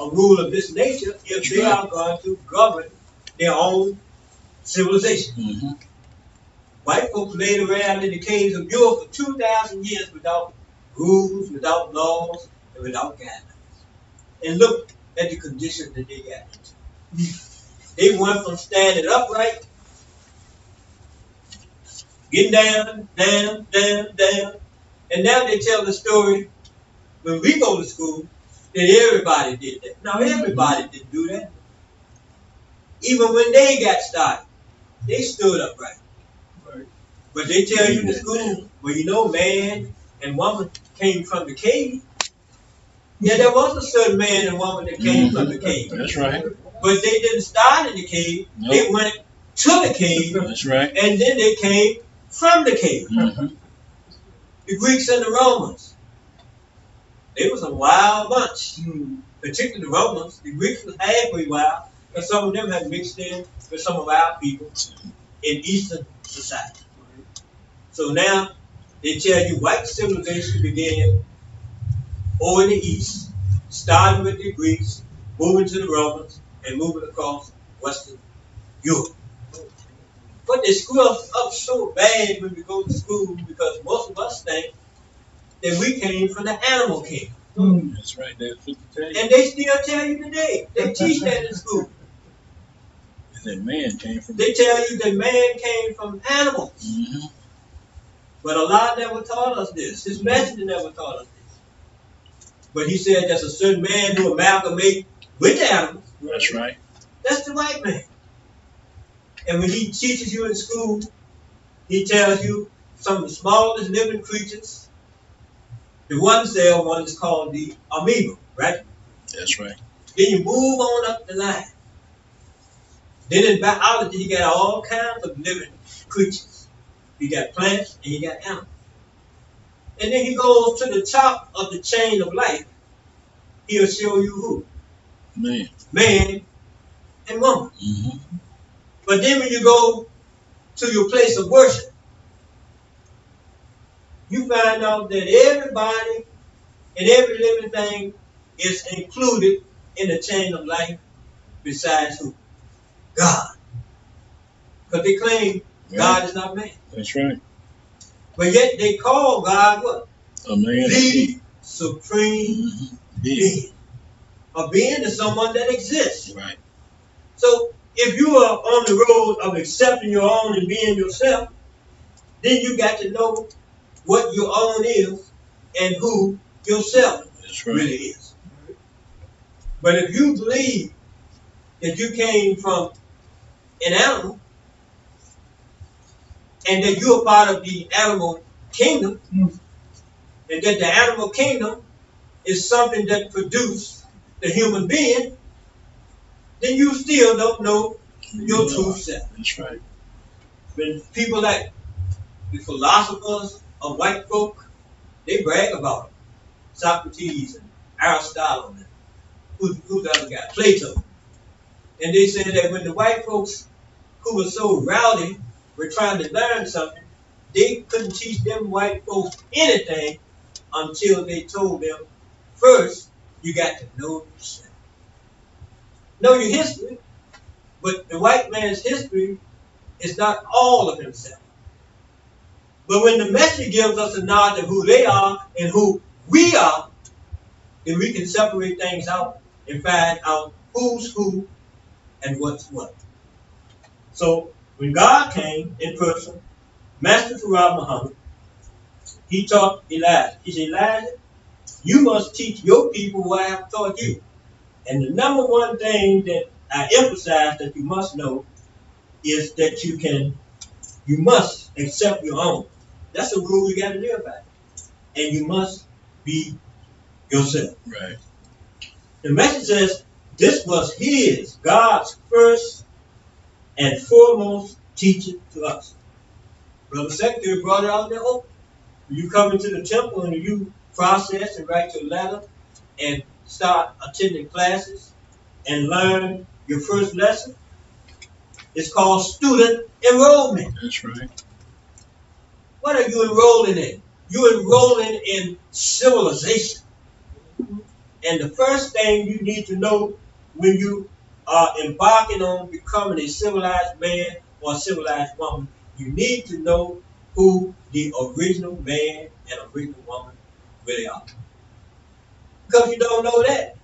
a rule of this nature if they are going to govern their own civilization. Mm-hmm. White folks laid around in the caves of Europe for 2,000 years without rules, without laws, and without guidelines. And look at the condition that they got into. They went from standing upright, getting down, down, down, down. And now they tell the story when we go to school that everybody did that. Now, everybody didn't do that. Even when they got started, they stood upright. But they tell you in the school, well, you know, man and woman came from the cave. Yeah, there was a certain man and woman that came from the cave. That's right. But they didn't start in the cave. Nope. They went to the cave. That's right. And then they came from the cave. Mm-hmm. The Greeks and the Romans. They was a wild bunch. Particularly the Romans. The Greeks was halfway wild. And some of them had mixed in with some of our people in Eastern society. So now they tell you white civilization began over in the East, starting with the Greeks, moving to the Romans, and moving across Western Europe. But they screw us up so bad when we go to school because most of us think that we came from the animal kingdom. That's right. That's what they tell you. And they still tell you today. They teach that in school. That man came from. They tell you that man came from animals. Mm-hmm. But Allah never taught us this. His messenger never taught us this. But he said there's a certain man who amalgamate with the animals. That's right. That's the white man. And when he teaches you in school, he tells you some of the smallest living creatures. The one cell one is called the amoeba, right? That's right. Then you move on up the line. Then in biology, you got all kinds of living creatures. You got plants and you got animals. And then he goes to the top of the chain of life. He'll show you who? Man. Man and woman. Mm-hmm. But then when you go to your place of worship, you find out that everybody and every living thing is included in the chain of life besides who? God. Because they claim God is not man. That's right. But yet they call God what? A man. The supreme being. A being is someone that exists. Right. So if you are on the road of accepting your own and being yourself, then you got to know what your own is and who yourself really is. But if you believe that you came from an animal and that you're part of the animal kingdom, and that the animal kingdom is something that produced the human being, then you still don't know your true self. That's right. When people like the philosophers of white folk, they brag about it. Socrates and Aristotle and who's the other guy? Plato. And they said that when the white folks who were so rowdy were trying to learn something, they couldn't teach them white folks anything until they told them first, you got to know yourself. Know your history, but the white man's history is not all of himself. But when the message gives us a nod of who they are and who we are, then we can separate things out and find out who's who and what's what. So when God came in person, Master Farad Muhammad, he taught Elijah. He said, Elijah, you must teach your people what I have taught you. And the number one thing that I emphasize that you must know is that you must accept your own. That's a rule you got to live by. And you must be yourself. Right. The message says this was God's first and foremost teaching to us. Brother Secretary brought it out there open. When you come into the temple and you process and write your letter and start attending classes and learn your first lesson, it's called student enrollment. That's right. What are you enrolling in? You're enrolling in civilization. And the first thing you need to know when you are embarking on becoming a civilized man or a civilized woman, you need to know who the original man and original woman really are. Because you don't know that,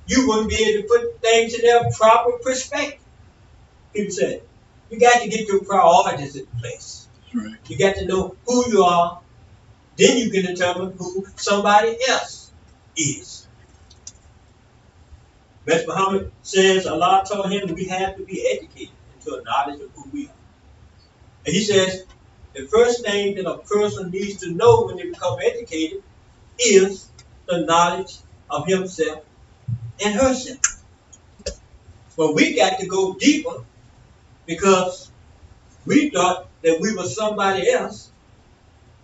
you wouldn't be able to put things in their proper perspective. People say, you got to get your priorities in place. That's right. You got to know who you are. Then you can determine who somebody else is. Mr. Muhammad says Allah told him we have to be educated into a knowledge of who we are. And he says the first thing that a person needs to know when they become educated is the knowledge of himself and herself. But we got to go deeper because we thought that we were somebody else,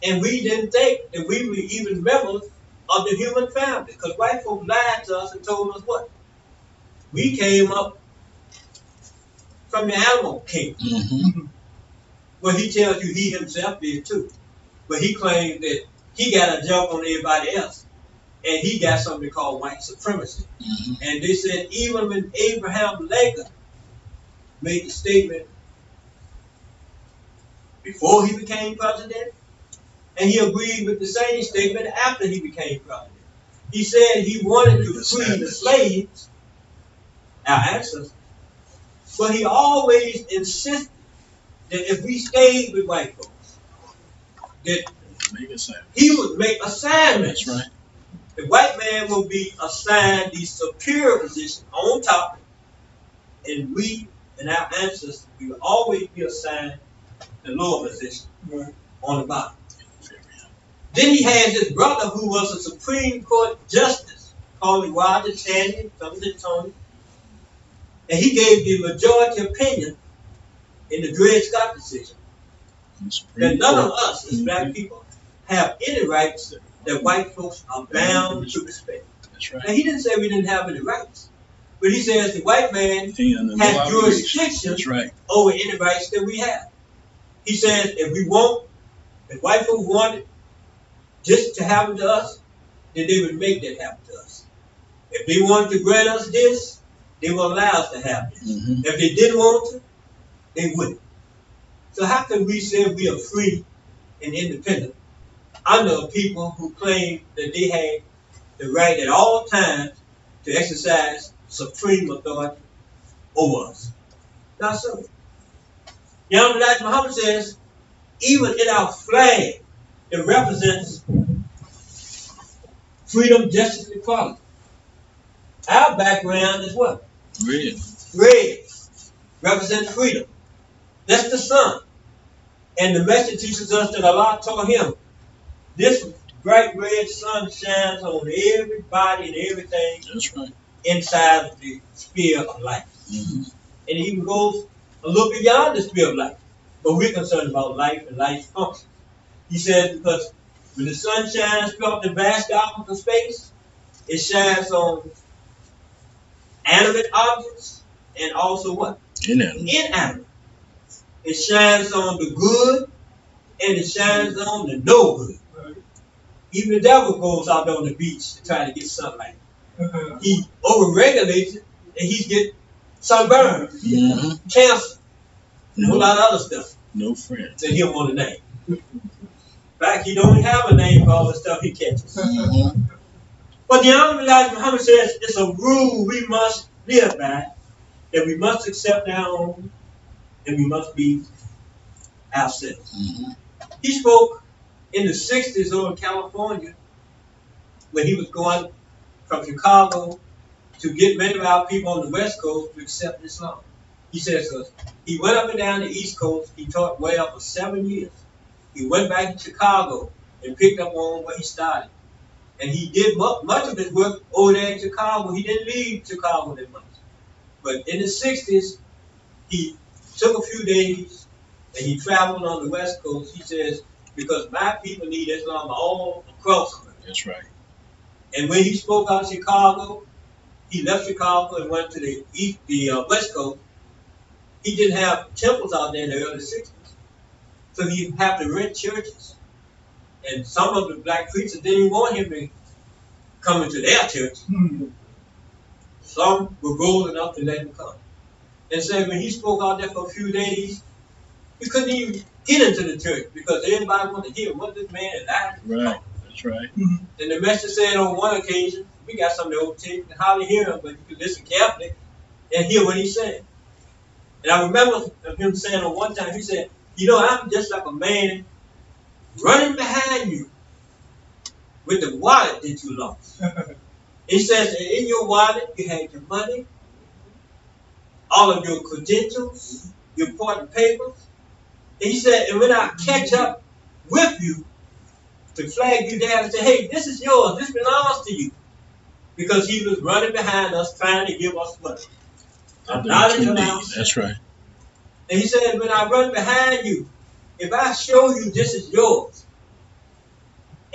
and we didn't think that we were even members of the human family. Because white folks lied to us and told us what? We came up from the animal kingdom. Mm-hmm. Well, he tells you he himself did too. But he claims that he got a jump on everybody else. And he got something called white supremacy. Mm-hmm. And they said even when Abraham Lincoln made the statement before he became president, and he agreed with the same statement after he became president. He said he wanted to free the slaves, our ancestors, but he always insisted that if we stayed with white folks, that he would make assignments. That's right. The white man will be assigned the superior position on top, and we and our ancestors will always be assigned the lower position on the bottom. Then he had his brother who was a Supreme Court justice called Roger Taney, something Tony, and he gave the majority opinion in the Dred Scott decision that none of us as black people have any rights that white folks are bound to respect. That's right. Now he didn't say we didn't have any rights, but he says the white man has jurisdiction That's right. over any rights that we have. He says if white folks wanted this to happen to us, then they would make that happen to us. If they wanted to grant us this, they would allow us to have this. Mm-hmm. If they didn't want to, they wouldn't. So how can we say we are free and independent under people who claim that they had the right at all times to exercise supreme authority over us? Not so. Young Elijah Muhammad says, even in our flag, it represents freedom, justice, and equality. Our background is what? Red. Red represents freedom. That's the sun. And the message teaches us that Allah told him, this bright red sun shines on everybody and everything. That's right. Inside of the sphere of life. Mm-hmm. And it even goes a little beyond the sphere of life. But we're concerned about life and life's function. He says because when the sun shines throughout the vast darkness of space, it shines on animate objects and also what? Inanimate. It shines on the good and it shines on the no good. Even the devil goes out on the beach to try to get sunlight. He overregulates it, and he's get sunburn, cancer, and a whole lot of other stuff. No friend. That he don't want a name. In fact, he don't have a name for all the stuff he catches. But the Honorable Elijah Muhammad says it's a rule we must live by, that we must accept our own, and we must be ourselves. He spoke in the 60s over in California when he was going from Chicago to get many of our people on the West Coast to accept Islam. He says he went up and down the East Coast. He taught well for 7 years. He went back to Chicago and picked up on where he started. And he did much of his work over there in Chicago. He didn't leave Chicago that much. But in the 60s, he took a few days and he traveled on the West Coast. He says, because my people need Islam all across America. That's right. And when he spoke out of Chicago, he left Chicago and went to the West Coast. He didn't have temples out there in the early 60s. So he had to rent churches. And some of the black preachers didn't even want him to come into their church. Some were bold enough to let him come. And so when he spoke out there for a few days, he couldn't even get into the church because everybody wanted to hear what this man is like. Right. That's right. And the messenger said on one occasion, we got some of the old tapes, you can hardly hear him, but you can listen carefully and hear what he's saying. And I remember him saying on one time, he said, you know, I'm just like a man running behind you with the wallet that you lost. He says, in your wallet, you had your money, all of your credentials, your important papers. And he said, and when I catch up with you to flag you down and say, hey, this is yours, this belongs to you. Because he was running behind us trying to give us what? Knowledge of ourselves. That's right. And he said, when I run behind you, if I show you this is yours,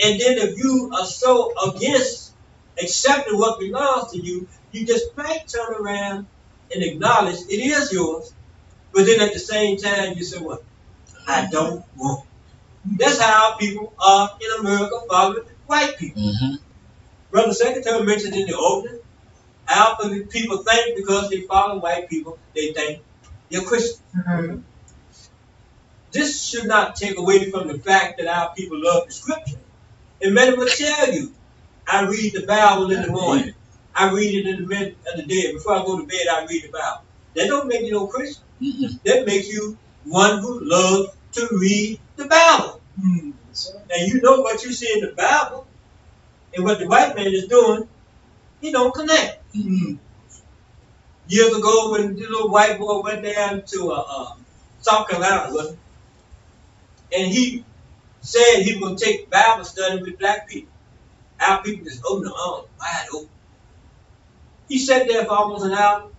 and then if you are so against accepting what belongs to you, you just might turn around and acknowledge it is yours, but then at the same time you say, what? I don't want it. That's how people are in America following white people. Brother Secretary mentioned in the opening, how people think because they follow white people, they think they're Christian. This should not take away from the fact that our people love the scripture. And many will tell you, I read the Bible in the morning. I read it in the middle of the day. Before I go to bed, I read the Bible. That don't make you no Christian. That makes you one who loves to read the Bible. And you know what you see in the Bible and what the white man is doing, he don't connect. Years ago, when the little white boy went down to South Carolina, wasn't it? And he said he was going to take Bible study with black people. Our people just opened their arms wide open. He sat there for almost an hour,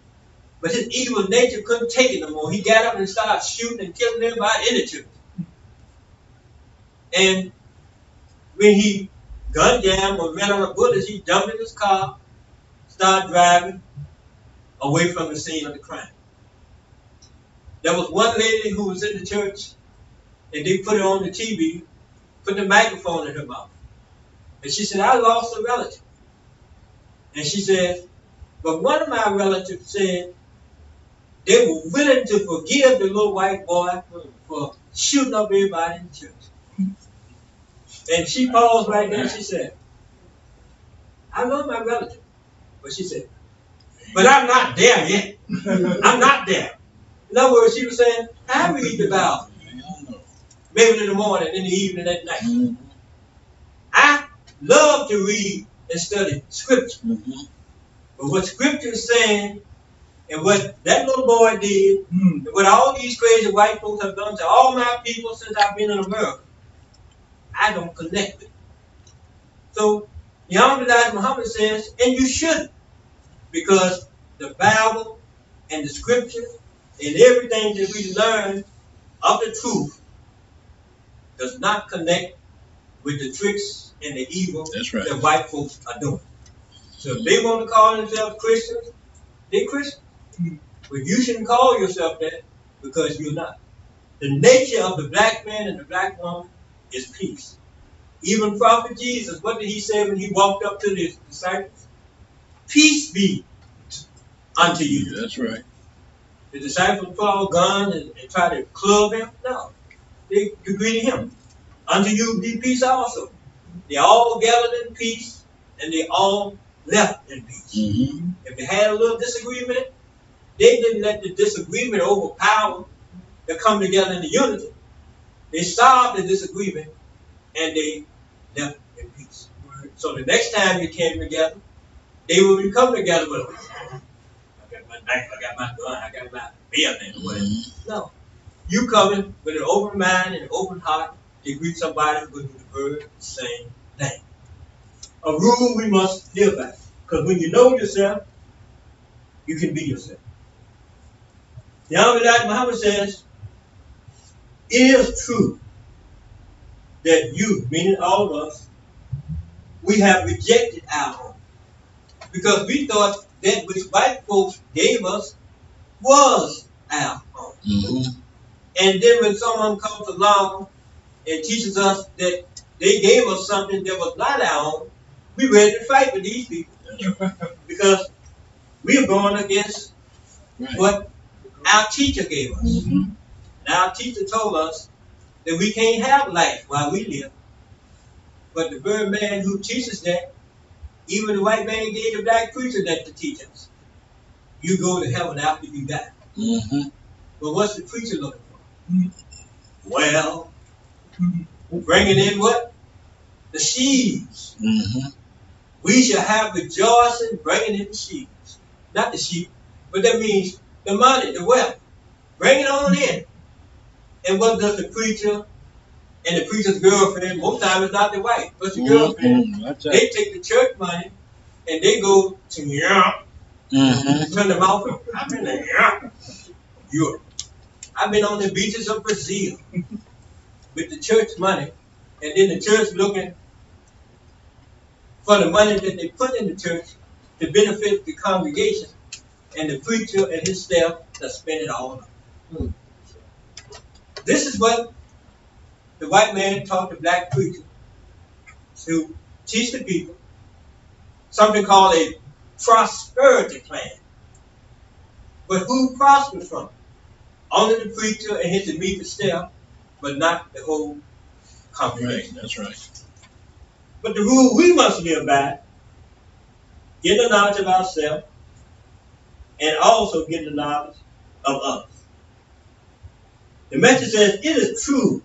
but his evil nature couldn't take it no more. He got up and started shooting and killing everybody in the church. And when he gunned down or ran out of bullets, he jumped in his car, started driving away from the scene of the crime. There was one lady who was in the church, and they put her on the TV, put the microphone in her mouth. And she said, I lost a relative. And she said, but one of my relatives said they were willing to forgive the little white boy for shooting up everybody in the church. And she paused right there and she said, I love my relative. But she said, but I'm not there yet. I'm not there. In other words, she was saying, I read the Bible. Maybe in the morning, in the evening, at night. I love to read and study scripture. But what scripture is saying, and what that little boy did, and what all these crazy white folks have done to all my people since I've been in America, I don't connect with it. So, the Honorable Elijah Muhammad says, and you shouldn't, because the Bible and the scripture and everything that we learn of the truth does not connect with the tricks and the evil that white folks are doing. So if they want to call themselves Christians, they're Christians. But you shouldn't call yourself that because you're not. The nature of the black man and the black woman is peace. Even Prophet Jesus, what did he say when he walked up to his disciples? Peace be unto you. That's right. The disciples pull out guns and try to club him? No. They greeted him. Unto you be peace also. They all gathered in peace, and they all left in peace. Mm-hmm. If they had a little disagreement, they didn't let the disagreement overpower to come together in the unity. They solved the disagreement, and they left in peace. So the next time they came together, they will come together with, I got my knife, I got my gun, I got my bayonet, or whatever. Mm-hmm. No. You coming with an open mind and an open heart to greet somebody who do the very same thing. A rule we must live by. Because when you know yourself, you can be yourself. The Honorable Elijah Muhammad says, it is true that you, meaning all of us, we have rejected our home. Because we thought that which white folks gave us was our home. Mm-hmm. And then when someone comes along and teaches us that they gave us something that was not our own, we ready to fight with these people. Because we are going against what our teacher gave us. Mm-hmm. And our teacher told us that we can't have life while we live. But the very man who teaches that, even the white man gave the black preacher that to teach us. You go to heaven after you die. Mm-hmm. But what's the preacher looking for? Well, bringing in what? The sheaves. Mm-hmm. We shall have rejoicing bringing in the sheaves. Not the sheep, but that means the money, the wealth. Bring it on in. And what does the preacher and the preacher's girlfriend, most times it's not the wife, but the girlfriend, Mm-hmm. they take the church money and they go to Europe, Mm-hmm. turn them off. I've been to Europe. I've been on the beaches of Brazil with the church money, and then the church looking for the money that they put in the church to benefit the congregation, and the preacher and his staff that spend it all on. This is what the white man taught the black preacher to teach the people something called a prosperity plan. But who prospers from it? Only the preacher and his immediate staff, but not the whole congregation. Right. That's right. But the rule we must live by, get the knowledge of ourselves, and also get the knowledge of others. The message says, it is true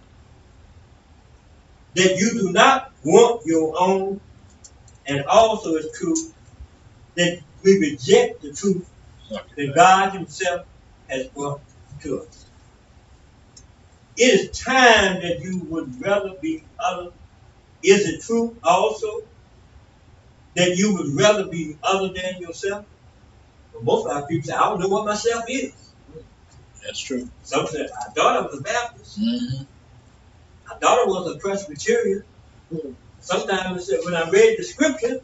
that you do not want your own, and also it's true that we reject the truth that God himself has brought to us. It is time that you would rather be other. Is it true also that you would rather be other than yourself? Well, most of our people say, I don't know what myself is. That's true. Some say, I thought I was a Baptist. Mm-hmm. I thought I was a Presbyterian. Sometimes when I read the scripture,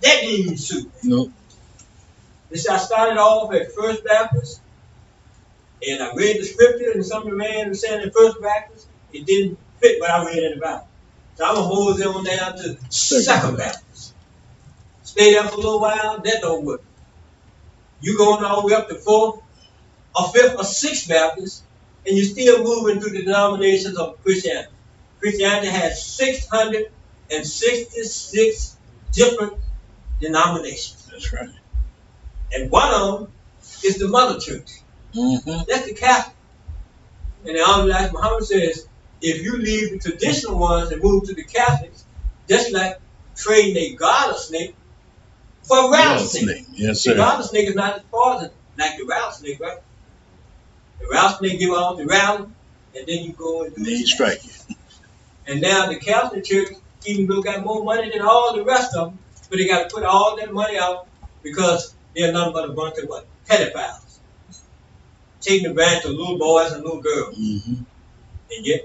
that didn't even suit me. Nope. They said I started off at First Baptist, and I read the scripture, and some of the man was saying in First Baptist, it didn't fit what I read in the Bible. So I'm going to move it on down to Second Baptist. Stay there for a little while, that don't work. You going all the way up to Fourth, or Fifth, or Sixth Baptist, and you're still moving through the denominations of Christianity. Christianity has 666 different denominations. That's right. And one of them is the mother church. Mm-hmm. That's the Catholic. And the Honorable Elijah Muhammad says, if you leave the traditional ones and move to the Catholics, that's like trading a rattlesnake for a rattlesnake. Yes, The sir. rattlesnake is not as poison like the rattlesnake, right? The rattlesnake give off the rattle, and then you go and do Then he it. strike you. And now the Catholic Church, even though got more money than all the rest of them, but they got to put all that money out because they're nothing but a bunch of what? Pedophiles. Taking advantage of little boys and little girls. Mm-hmm. And yet,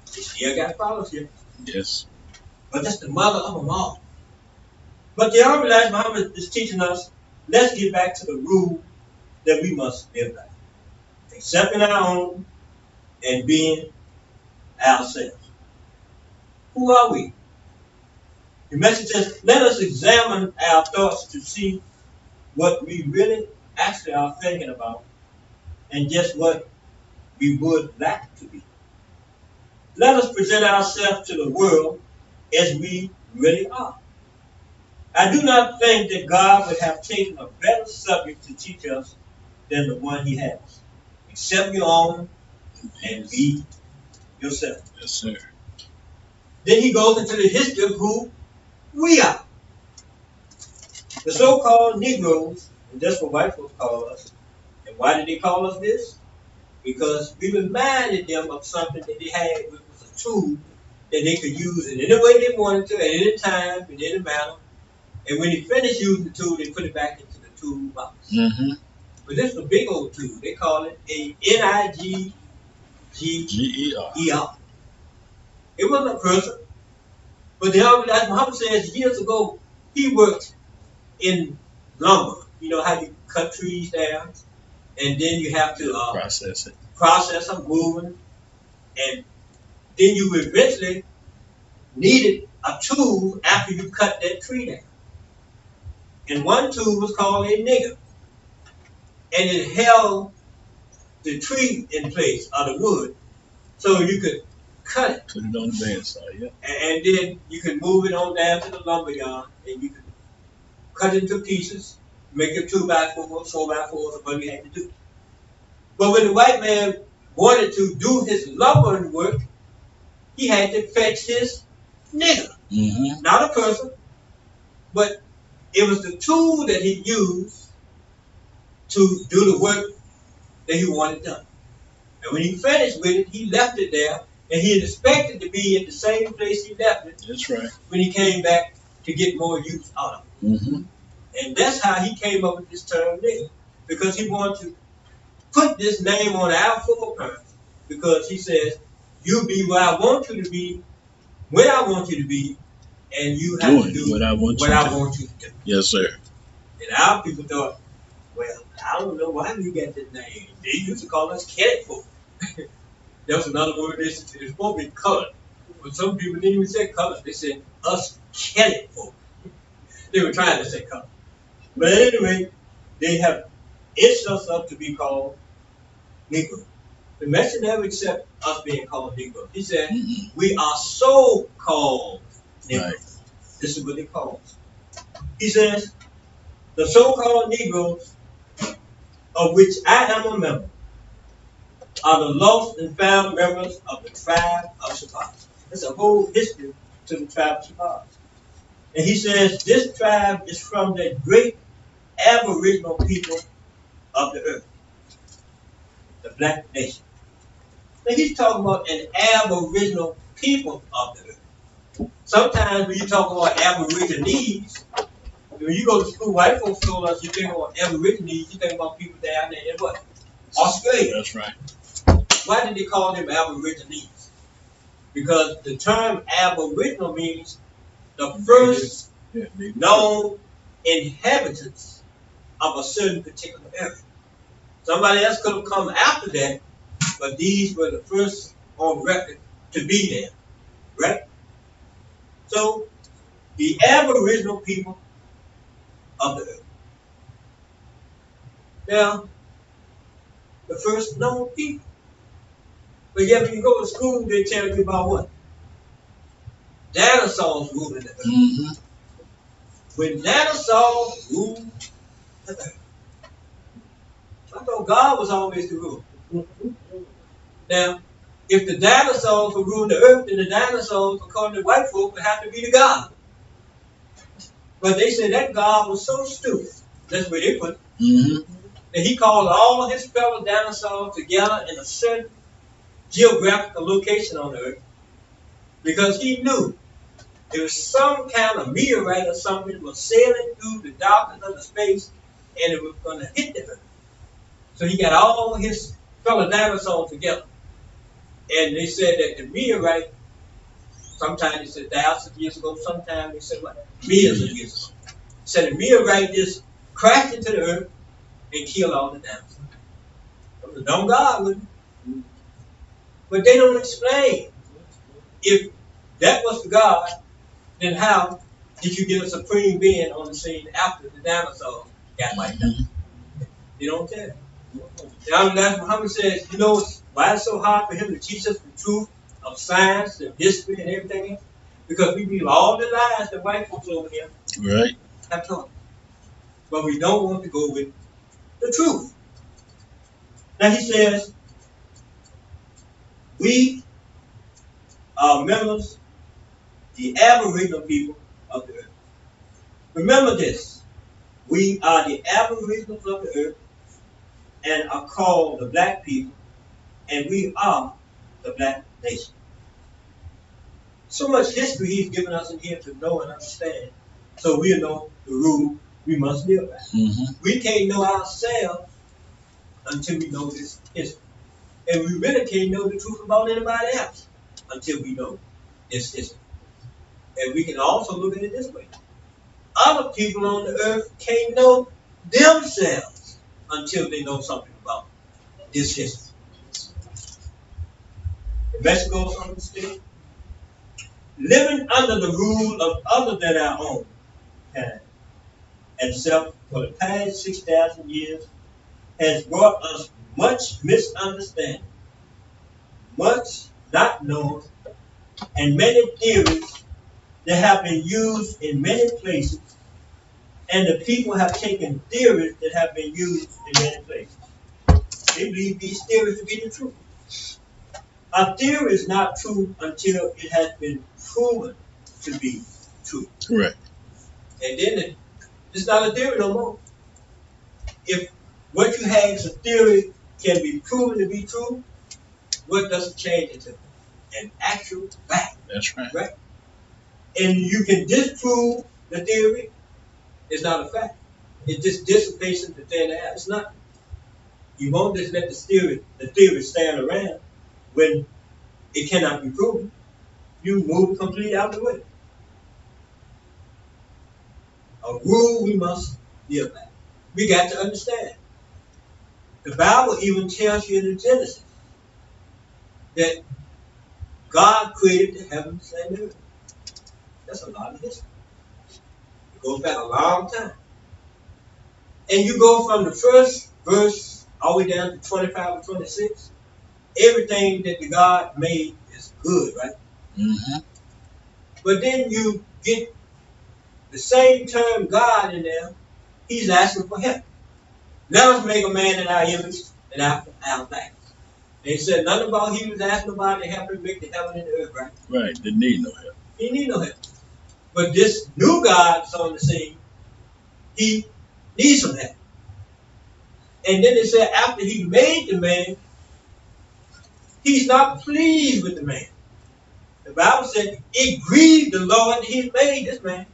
they still got fellowship. Yes. But that's the mother of them all. But the Honorable Elijah Muhammad is teaching us, let's get back to the rule that we must live by. Accepting our own and being ourselves. Who are we? The message says, let us examine our thoughts to see what we really actually are thinking about and just what we would like to be. Let us present ourselves to the world as we really are. I do not think that God would have taken a better subject to teach us than the one he has. Accept your own and be yourself. Yes, sir. Then he goes into the history of who we are. The so-called Negroes, and that's what white folks call us. And why did they call us this? Because we reminded them of something that they had, which was a tool that they could use in any way they wanted to, at any time, in any manner. And when they finished using the tool, they put it back into the toolbox. Mm-hmm. But this is a big old tool. They call it a Niger. G-E-R. It wasn't a person. But the other, as Muhammad says, years ago, he worked in lumber. You know how you cut trees down, and then you have to process them, moving, and then you eventually needed a tool after you cut that tree down. And one tool was called a nigger, and it held the tree in place, or the wood, so you could cut it. Put it on the band side, yeah. And then you can move it on down to the lumber yard, and you can cut it into pieces, make it 2x4, 4x4, or whatever you had to do. But when the white man wanted to do his lumbering work, he had to fetch his nigger. Mm-hmm. Not a person, but it was the tool that he used to do the work that he wanted done. And when he finished with it, he left it there, and he expected to be in the same place he left it. That's right. When he came back to get more use out of it. Mm-hmm. And that's how he came up with this term nigger, because he wanted to put this name on our footprint, because he says, you be where I want you to be, when I want you to be, and you have to do what I want you to do. Yes, sir. And our people thought, well, I don't know why we got that name. They used to call us cat folk. That was another word. It's supposed to be colored. But some people didn't even say colored. They said us cat folk. They were trying to say colored. But anyway, they have itched us up to be called Negro. The message never accept us being called Negro. He said, we are so-called Negro. Right. This is what they call us. He says, the so-called Negroes, of which I am a member, are the lost and found members of the tribe of Shabbat. There's a whole history to the tribe of Shabbat. And he says, this tribe is from the great aboriginal people of the earth, the black nation. Now he's talking about an aboriginal people of the earth. Sometimes when you talk about aborigines, when you go to school, white folks told us you think about aborigines, you think about people down there in what? Australia. That's right. Why did they call them aborigines? Because the term aboriginal means the first known inhabitants of a certain particular area. Somebody else could have come after that, but these were the first on record to be there, right? So, the aboriginal people of the earth. Now, the first known people. But yet when you go to school, they tell you about what? Dinosaurs ruling the earth. Mm-hmm. When dinosaurs ruled the earth. I thought God was always the ruler. Now, if the dinosaurs were ruling the earth, then the dinosaurs, according to white folk, would have to be the God. But they said that God was so stupid. That's where they put it. Mm-hmm. That he called all his fellow dinosaurs together in a certain geographical location on the earth, because he knew there was some kind of meteorite or something that was sailing through the darkness of the space, and it was going to hit the earth. So he got all his fellow dinosaurs together, and they said that the meteorite, sometimes they said thousands of years ago, sometimes they said what? Millions of years ago. Said the meteorite just crashed into the earth and killed all the dinosaurs. It was a dumb God, wouldn't it? But they don't explain if that was the God, then how did you get a supreme being on the scene after the dinosaurs got wiped out? You don't tell. Now, that's Muhammad says, you know why it's so hard for him to teach us the truth of science and history and everything else? Because we believe all the lies that white folks over here have taught. But we don't want to go with the truth. Now he says, we are members, the aboriginal people of the earth. Remember this. We are the aboriginals of the earth and are called the black people, and we are the black nation. So much history he's given us in here to know and understand, so we'll know the rule we must live by. We can't know ourselves until we know this history. And we really can't know the truth about anybody else until we know this history. And we can also look at it this way. Other people on the earth can't know themselves until they know something about this history. The message goes on to say, living under the rule of other than our own kind and self for the past 6,000 years has brought us much misunderstanding, much not known, and many theories that have been used in many places, and the people have taken theories that have been used in many places. They believe these theories to be the truth. A theory is not true until it has been proven to be true. Correct. And then it's not a theory no more. If what you had as a theory can be proven to be true, what does it change it to? An actual fact. That's right. Right? And you can disprove the theory, it's not a fact. It just dissipates into thin air. It's not. You won't just let the theory stand around when it cannot be proven. You move completely out of the way. A rule we must live by. We got to understand. The Bible even tells you in Genesis that God created the heavens and the earth. That's a lot of history. It goes back a long time. And you go from the first verse all the way down to 25 and 26. Everything that the God made is good, right? But then you get the same term God in there. He's asking for help. Let us make a man in our image and after our likeness. They said nothing about he was asking about to help him make the heaven and the earth, right? Right. Didn't need no help. He need no help. But this new God that's on the scene, he needs some help. And then it said after he made the man, he's not pleased with the man. The Bible said it grieved the Lord that he made this man.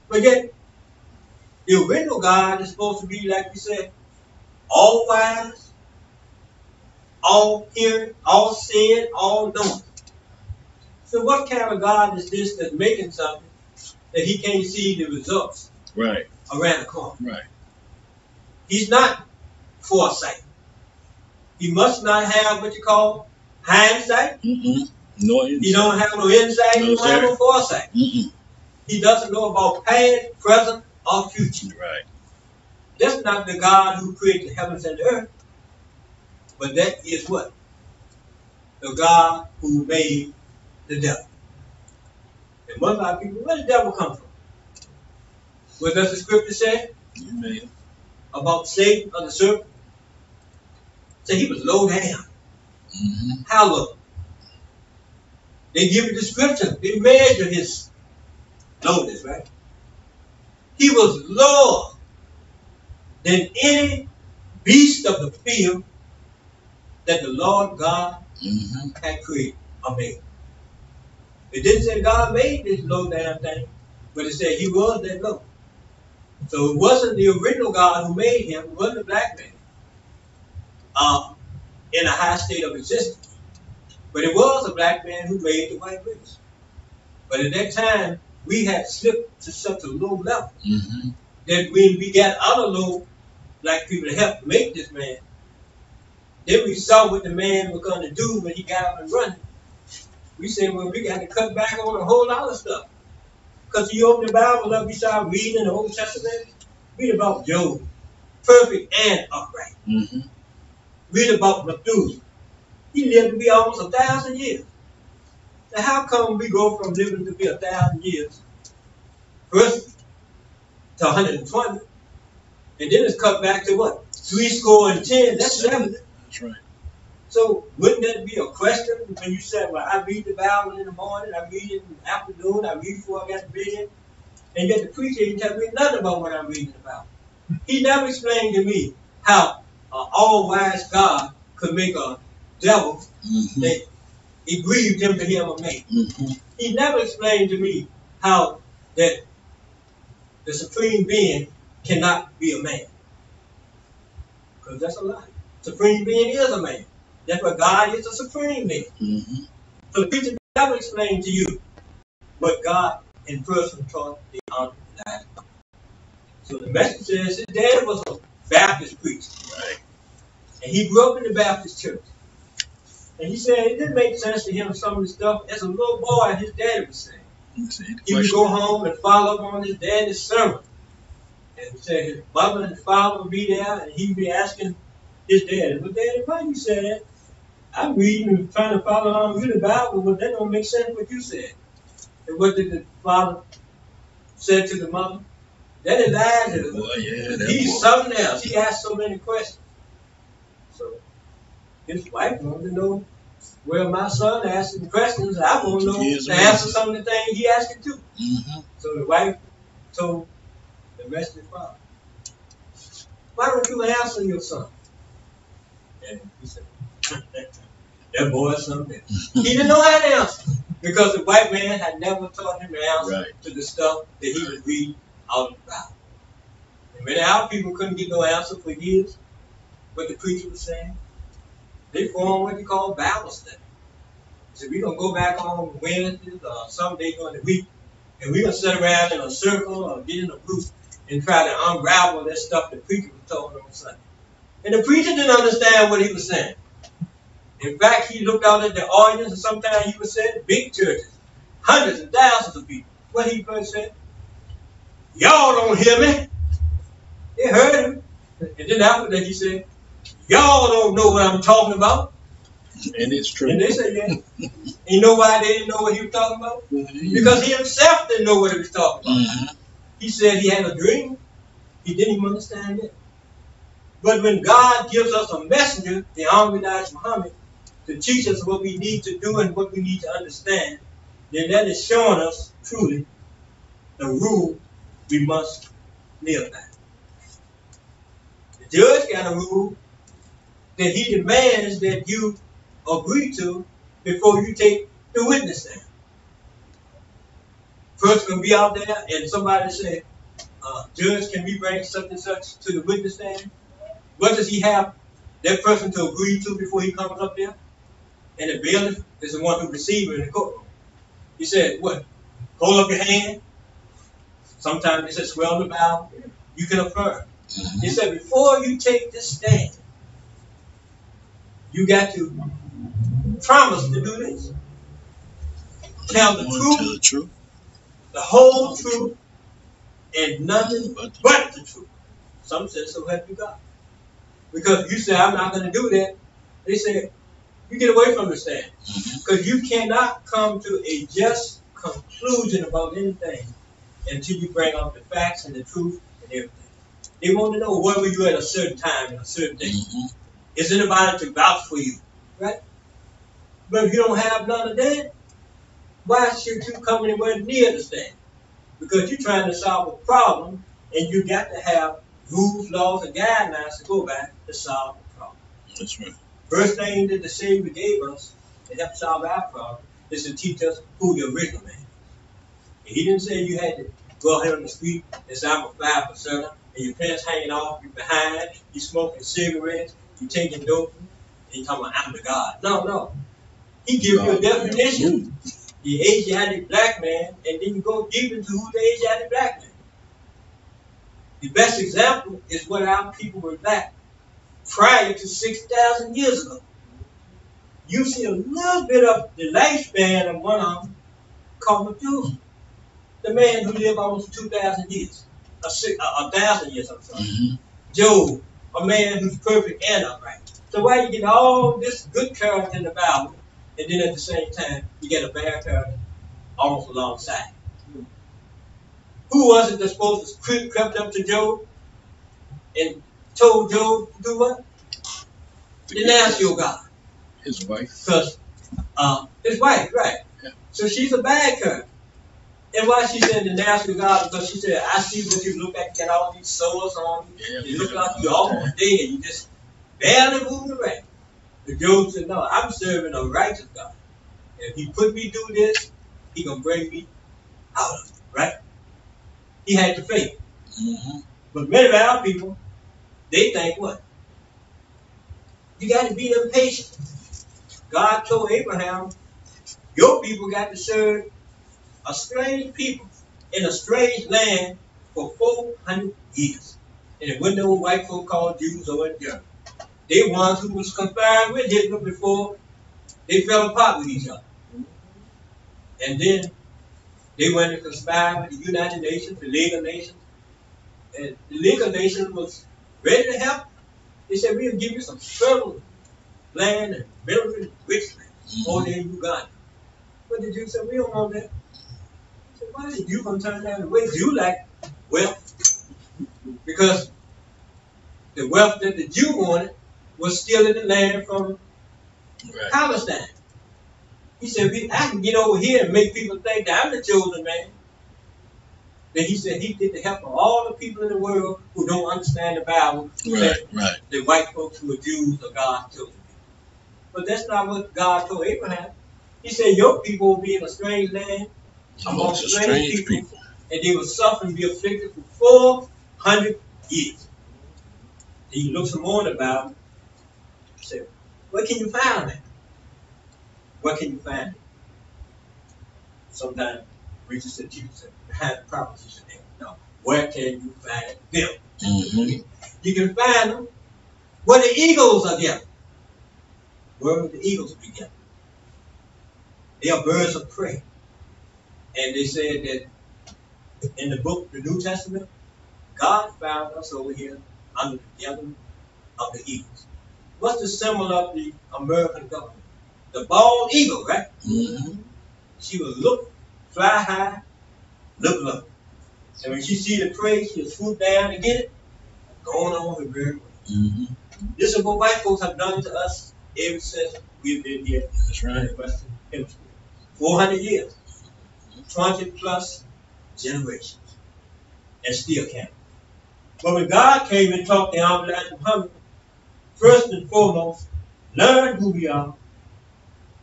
But yet, the original God is supposed to be, like we said, all wise, all hearing, all seeing, all knowing. So what kind of God is this that's making something that he can't see the results Right. around the corner? Right. He's not foresight. He must not have what you call hindsight. No insight. He don't have no insight. No, He don't have no foresight. He doesn't know about past, present, or future. Right. That's not the God who created the heavens and the earth. But that is what? The God who made the devil. And most of our people, where did the devil come from? What does the scripture say Amen. about Satan or the serpent? Say he was low down. How low? They give you the scripture. They measure his lowness, right? He was lower than any beast of the field that the Lord God had created or made. It didn't say God made this low down thing, but it said he was that low. So it wasn't the original God who made him. It wasn't a black man in a high state of existence. But it was a black man who made the white race. But at that time, we had slipped to such a low level that when we got other low black people to help make this man, then we saw what the man was going to do when he got up and running. We say, well, we got to cut back on a whole lot of stuff. Because you open the Bible up, you start reading the Old Testament, read about Job, perfect and upright. Mm-hmm. Read about Methuselah. He lived to be almost 1,000 years. Now, how come we go from living to be 1,000 years, first to 120, and then it's cut back to what? 70. That's 70. That's right. So wouldn't that be a question when you said, well, I read the Bible in the morning, I read it in the afternoon, I read before I get to bed, and yet the preacher didn't tell me nothing about what I'm reading about. He never explained to me how an all-wise God could make a devil that it grieved him to him a man. He never explained to me how that the supreme being cannot be a man. Because that's a lie. Supreme being is a man. That's why God is the supreme being. So the preacher never explained to you what God in person taught the unorthodox. So the message says his dad was a Baptist preacher. Right. And he grew up in the Baptist church. And he said it didn't make sense to him some of the stuff as a little boy his daddy was saying. He would go home and follow up on his daddy's sermon. And he said his mother and father would be there and he'd be asking his daddy, well, Daddy, why you said that? I'm reading and trying to follow along with the Bible, but that don't make sense what you said. And what did the father say to the mother? Daddy lied to him. Yeah, He's something else. He asked so many questions. So his wife wanted to know, well, my son asking questions, I want to know to answer some of the things he asking too. So the wife told the rest of his father, why don't you answer your son? And he said, that boy is something. He didn't know how to answer because the white man had never taught him to answer to the stuff that he would read out of the Bible. And many our people couldn't get no answer for years what the preacher was saying. They formed what they call Bible study. So we're going to go back on Wednesdays or some day during the week, and we're going to sit around in a circle or get in a group and try to unravel that stuff the preacher was talking on Sunday. And the preacher didn't understand what he was saying. In fact, he looked out at the audience, and sometimes he would say, big churches, hundreds and thousands of people. What he first said, y'all don't hear me. They heard him. And then after that, he said, y'all don't know what I'm talking about. And it's true. And they said, yeah. And you know why they didn't know what he was talking about? Because he himself didn't know what he was talking about. He said he had a dream. He didn't even understand it. But when God gives us a messenger, the Ahmadiyya Muhammad, to teach us what we need to do and what we need to understand, then that is showing us truly the rule we must live by. The judge got a rule that he demands that you agree to before you take the witness stand. First, going to be out there and somebody say, Judge, can we bring such and such to the witness stand? What does he have that person to agree to before he comes up there? And the bailiff is the one who receives him in the courtroom. He said, what? Hold up your hand. Sometimes they said, swear on the Bible. You can affirm. He said, before you take this stand, you got to promise to do this. Tell the truth, the whole truth, and nothing but the truth. Some said, so help you God. Because if you say, I'm not going to do that, they say, you get away from the stand. Because you cannot come to a just conclusion about anything until you bring up the facts and the truth and everything. They want to know where were you at a certain time and a certain day. Is anybody to vouch for you? Right? But if you don't have none of that, why should you come anywhere near the stand? Because you're trying to solve a problem and you got to have rules, laws, and guidelines to go by to solve the problem. That's right. First thing that the Savior gave us to help solve our problem is to teach us who the original man is. And he didn't say you had to go out here on the street and say I'm a 5%, and your pants hanging off, you're behind, you smoking cigarettes, you taking dope, and you talking about I'm the God. No. He gives you a definition, the Asiatic black man, and then you go deep into who the Asiatic black man is. The best example is what our people were like prior to 6,000 years ago. you see a little bit of the lifespan of one of them called Methuselah. The man who lived almost 2,000 years. 1,000 years, I'm sorry. Mm-hmm. Job, a man who's perfect and upright. So why you get all this good character in the Bible, and then at the same time, you get a bad character almost alongside? Who was it that's supposed to crept up to Job and told Job to do what? Denounce your God. His wife. Because his wife, right. Yeah. So she's a bad character. And why she said denounce your God? Because she said, I see what you look like, you got all these sores on you. Yeah, You look like you're almost dead. You just barely moving around. But Job said, no, I'm serving a righteous God. If he put me through this, he going to bring me out of it, right? He had the faith. Mm-hmm. But many of our people, they think what? You got to be impatient. God told Abraham, your people got to serve a strange people in a strange land for 400 years. And it wasn't no white folk called Jews over in Germany. They ones who was conspiring with Hitler before they fell apart with each other. And then they went to conspire with the United Nations, the League of Nations. And the League of Nations was ready to help. They said, we'll give you some fertile land and mineral rich land over there in Uganda. But the Jews said, we don't want that. I said, why did you come turn down the way? You like wealth. Because the wealth that the Jew wanted was still in the land from Palestine. He said, I can get over here and make people think that I'm the chosen man. Then he said he did the help of all the people in the world who don't understand the Bible. Right. The white folks who are Jews are God's chosen people. But that's not what God told Abraham. He said, your people will be in a strange land amongst strange people. And they will suffer and be afflicted for 400 years. And you look some more in the Bible. He said, where can you find that? Where can you find it? Sometimes preachers said, Jesus said, behind the proposition there. No. Where can you find them? Mm-hmm. You can find them where the eagles are gathered. Where would the eagles be gathered? They are birds of prey. And they said that in the book, the New Testament, God found us over here under the gathering of the eagles. What's the symbol of the American government? The bald eagle, right? Mm-hmm. She will look, fly high, look low. And when she see the prey, she'll swoop down and get it. Going on with very well. Mm-hmm. This is what white folks have done to us ever since we've been here. That's right. In the Western Hemisphere. 400 years. 20 plus generations. And still counting. But when God came and talked to Elijah Muhammad, first and foremost, learn who we are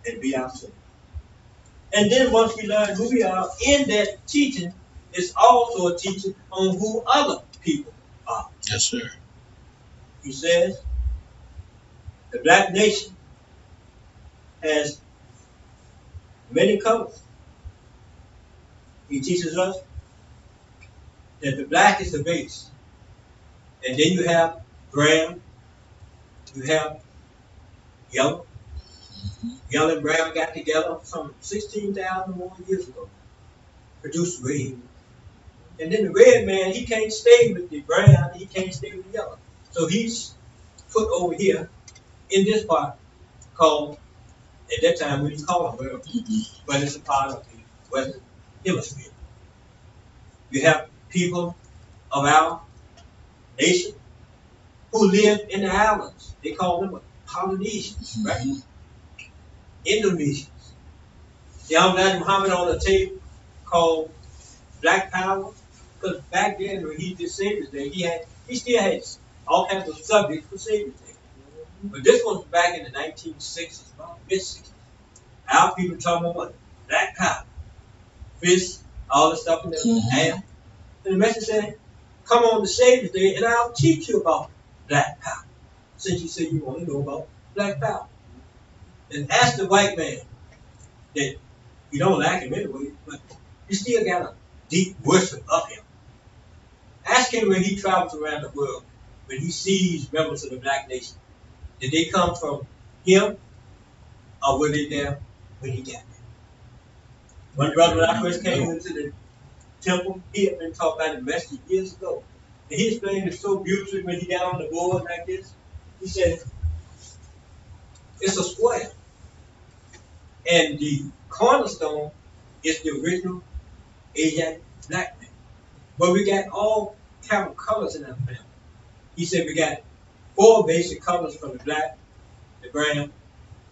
and be ourselves. And then once we learn who we are, in that teaching, it's also a teaching on who other people are. Yes, sir. He says, the black nation has many colors. He teaches us that the black is the base. And then you have brown, you have yellow. Yellow and brown got together some 16,000 more years ago. Produced red. And then the red man, he can't stay with the brown, he can't stay with the yellow. So he's put over here in this part called, at that time we didn't call it world, but it's a part of the Western Hemisphere. You have people of our nation who live in the islands. They call them Polynesians, right? Indonesians. Young Elijah Muhammad on a tape called Black Power, because back then when he did Savior's Day, he still had all kinds of subjects for Savior's Day. But this was back in the 1960s, about mid-60s. Our people talking about Black Power, fists, all the stuff in the air. And the message said, come on to Savior's Day and I'll teach you about Black Power. Since you say you want to know about Black Power. And ask the white man that you don't like him anyway, but you still got a deep worship of him. Ask him when he travels around the world, when he sees members of the black nation, did they come from him or were they there when he got there? One brother, when I first came into the temple, he had been taught by the message years ago. And he explained it so beautifully when he got on the board like this. He said, it's a square. And the cornerstone is the original Asiatic black man. But we got all kind of colors in our family. He said we got 4 basic colors from the black, the brown,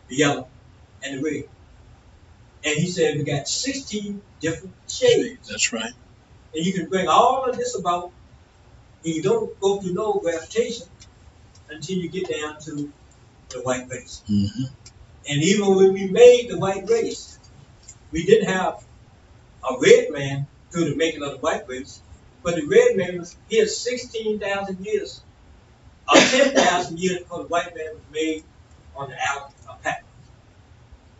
the yellow, and the red. And he said we got 16 different shades. That's right. And you can bring all of this about, and you don't go through no gravitation until you get down to the white race. Mm-hmm. And even when we made the white race, we didn't have a red man through the making of the white race, but the red man was here 16,000 years, or 10,000 years before the white man was made on the island of Patmos.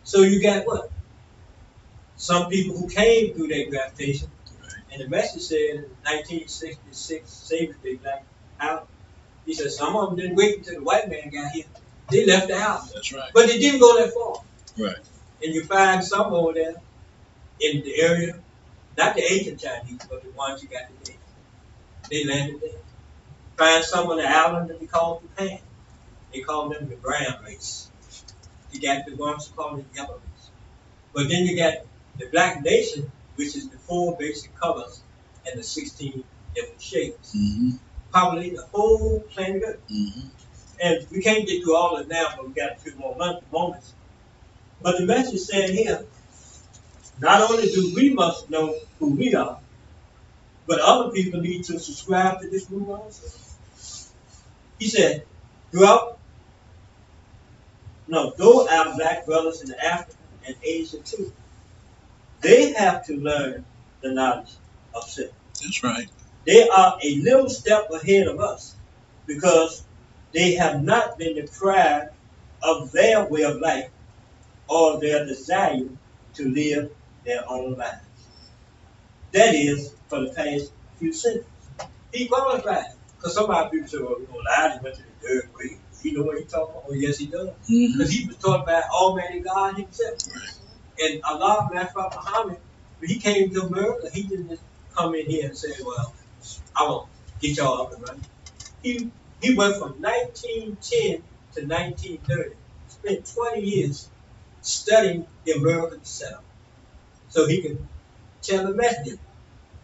So you got what? Some people who came through that gravitation, and the message said in 1966, Savior's Day, Black Island, he said some of them didn't wait until the white man got here. They left the island. That's right. But they didn't go that far. Right. And you find some over there in the area, not the ancient Chinese, but the ones you got today. They landed there. Find some on the island that we call Japan. They call them the brown race. You got the ones who call it the yellow race. But then you got the black nation, which is the 4 basic colors and the 16 different shades. Mm-hmm. Populate the whole planet Earth. Mm-hmm. And we can't get through all of it now, but we got a few more moments. But the message said here, not only do we must know who we are, but other people need to subscribe to this group also. He said, though our black brothers in Africa and Asia too, they have to learn the knowledge of self. That's right. They are a little step ahead of us because they have not been deprived of their way of life or their desire to live their own lives. That is, for the past few centuries. He qualified. Because some of our people say, well, Elijah went to the third grade. You know what he's talking about? Oh, yes, he does. Mm-hmm. Because he was taught by Almighty God himself. Right. And Allah, Master Muhammad, when he came to America, he didn't just come in here and say, well, I want to get y'all up and running. He went from 1910 to 1930, spent 20 years studying the American setup so he could tell the messenger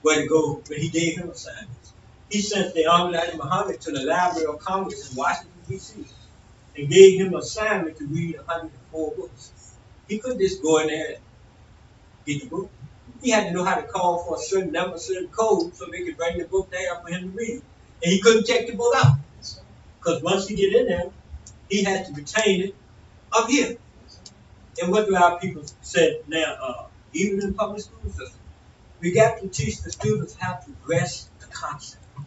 where to go when he gave him assignments. He sent the Almighty Muhammad to the Library of Congress in Washington, D.C. and gave him an assignment to read 104 books. He couldn't just go in there and get the book. He had to know how to call for a certain number, a certain code, so they could bring the book down for him to read. And he couldn't check the book out. Because once he get in there, he had to retain it up here. And what do our people say now, even in the public school system? We got to teach the students how to grasp the concept. The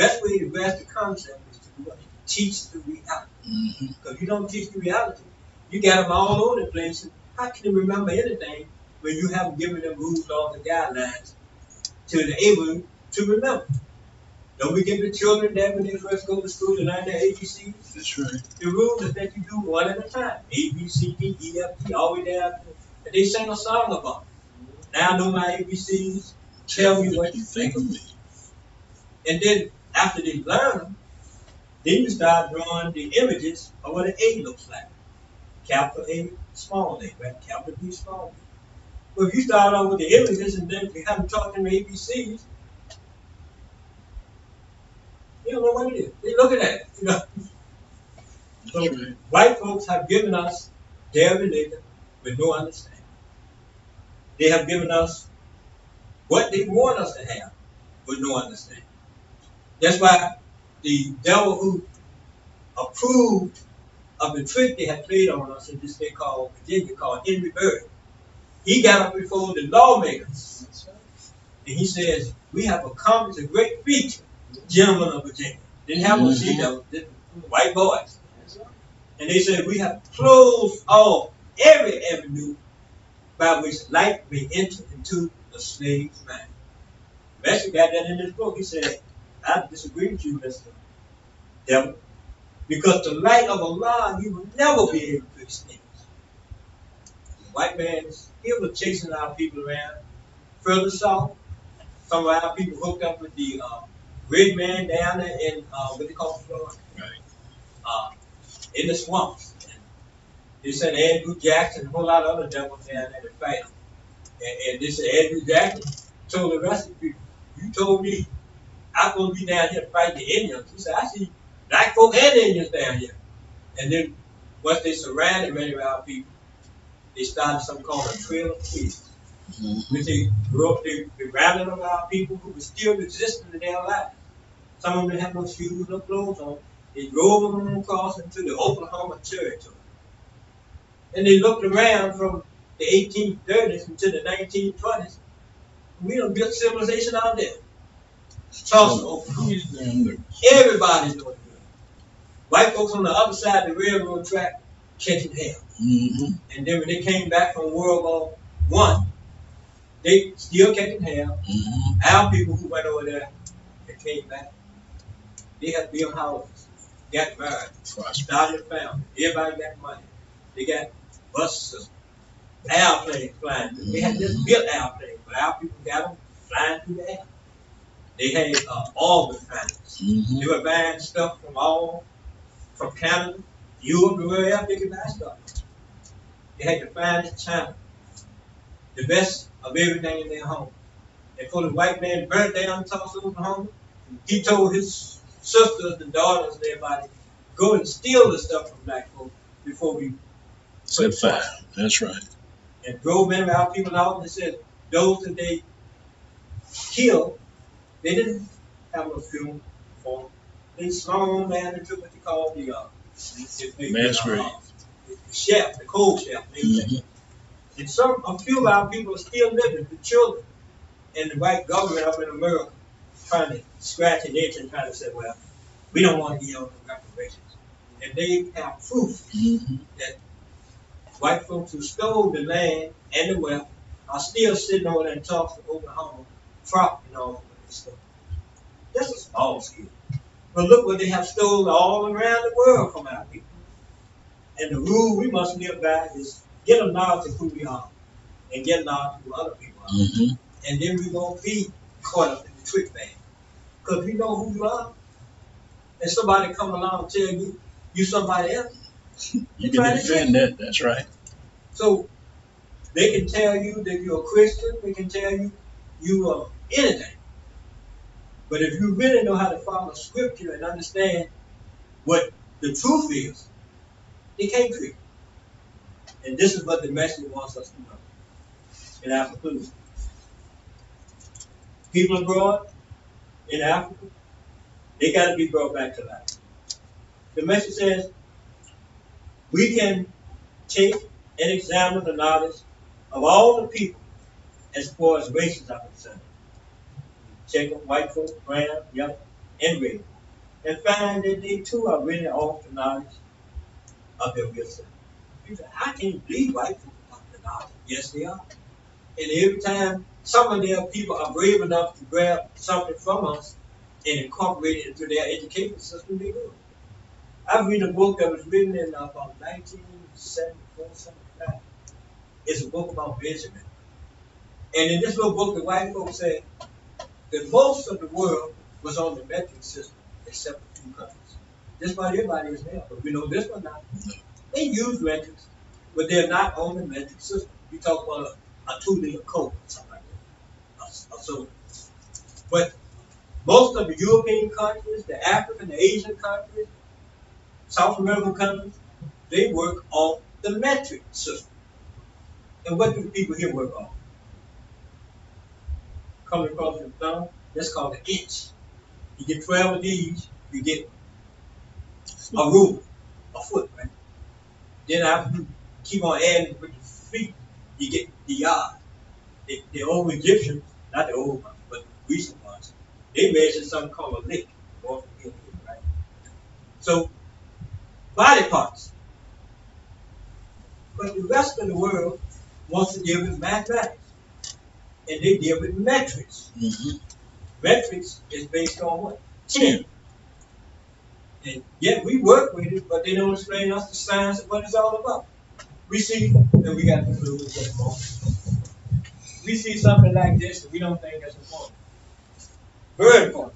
best way to grasp the concept is to do what? Teach the reality. Mm-hmm. Because if you don't teach the reality, you got them all over the place. And how can they remember anything when you haven't given them rules, laws, and guidelines to be able to remember? Don't we give the children that when they first go to school to learn their ABCs? That's right. The rule is that you do one at a time. A, B, C, D, E, F, G, all the way down. And they sing a song about it. Now I know my ABCs. Tell me what you think of me. And then after they learn them, then you start drawing the images of what an A looks like. Capital A, small a, right? Capital B, small b. Well, if you start off with the images and then you haven't taught them ABCs, you don't know what it is. They looking at it, you know. So right. White folks have given us their religion with no understanding. They have given us what they want us to have with no understanding. That's why the devil who approved of the trick they had played on us in this thing called Virginia, called Henry Bird, he got up before the lawmakers and he says, we have accomplished a great feat, gentlemen of Virginia. Didn't have no sea devils, white boys. And they said, we have closed off every avenue by which light may enter into the slave's mind. Messi got that in his book. He said, I disagree with you, Mr. Devil, Because the light of Allah, you will never be able to extinguish. The white man still was chasing our people around. Further south, some of our people hooked up with the red man down there in what they call Florida, in the swamps. And they sent Andrew Jackson and a whole lot of other devils down there to fight them. And this Andrew Jackson told the rest of the people, you told me I'm supposed to be down here fighting the Indians. He said, I see black folk and Indians down here. And then once they surrounded many of our people, they started something called a trail of tears. Which they grew up, they rallied on our people who were still existing in their lives. Some of them had no shoes, no clothes on. They drove them across into the Oklahoma territory. And they looked around from the 1830s until the 1920s. We done built civilization out there. Tulsa, Oklahoma. Everybody's doing good. White folks on the other side of the railroad track catching hell. And then when they came back from World War I, they still catching hell. Our people who went over there and came back, they had built houses, got married, started a family. Everybody got money. They got bus systems, airplanes flying. They had just built airplanes, but our people got them flying through the air. They had all the finance. They were buying stuff from Canada, Europe, and wherever they could buy stuff. They had the finest China, the best of everything in their home. And for the white man burnt down Tulsa, Oklahoma, he told his sisters and daughters and everybody, go and steal the stuff from black folks before we set fire. That's right. And drove many of our people out and said those that they killed, they didn't have no funeral for them. They slung them down into what they call the mass grave. The chef, the cold chef. And a few of our people are still living, the children, and the white government up in America trying to scratch an itch and trying to say, well, we don't want to give them reparations. And they have proof that white folks who stole the land and the wealth are still sitting over there in Tulsa, Oklahoma, profiting all of this stuff. That's a small scale. But look what they have stolen all around the world from our people. And the rule we must live by is get a knowledge of who we are and get knowledge of who other people are. And then we won't be caught up in the trick bag. Because we know who you are. And somebody come along and tell you, you somebody else. You can defend that, that's right. So they can tell you that you're a Christian, they can tell you you are anything. But if you really know how to follow scripture and understand what the truth is, they can't trick you. And this is what the message wants us to know. In our conclusion. People abroad, in Africa, they got to be brought back to life. The message says, we can take and examine the knowledge of all the people as far as races are concerned. Check them, white folks, brown, yellow, and red, and find that they too are really off the knowledge of their real self. You say, I can't believe white folks are off the knowledge. Yes, they are. And every time some of their people are brave enough to grab something from us and incorporate it into their education system, they do. I've read a book that was written in about 1974, 75. It's a book about Benjamin. And in this little book, the white folks said that most of the world was on the metric system, except a few countries. Just about everybody is there, but we know this one now. They use metrics, but they're not on the metric system. You talk about a 2-liter Coke or something like that. So, but most of the European countries, the African, the Asian countries, South American countries, they work on the metric system. And what do people here work on? Coming across your thumb, that's called an inch. You get 12 of these, you get a ruler, a foot, right? Then after you keep on adding with your feet, you get the yard. The old Egyptians, not the old ones, but the recent ones, they measured something called a lick. Right? So, body parts. But the rest of the world wants to deal with mathematics. And they deal with metrics. Metrics is based on what? 10. And yet we work with it, but they don't explain us the science of what it's all about. We see, and we got to conclude with just a moment. We see something like this, and we don't think that's important. Very important.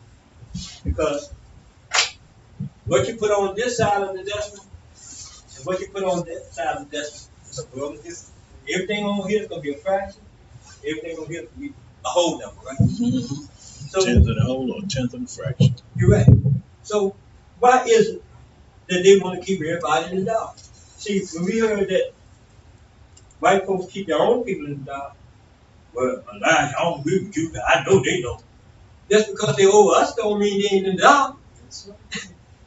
Because what you put on this side of the decimal and what you put on that side of the decimal is a world of difference. Everything on here is going to be a fraction. Everything on here is going to be a whole number, right? So, tenth of the whole or tenth of the fraction. You're right. So why is it that they want to keep everybody in the dark? See, when we heard that white folks keep their own people in the dark, well, I don't agree with you, I know they don't. Just because they owe us don't mean they ain't in the dark.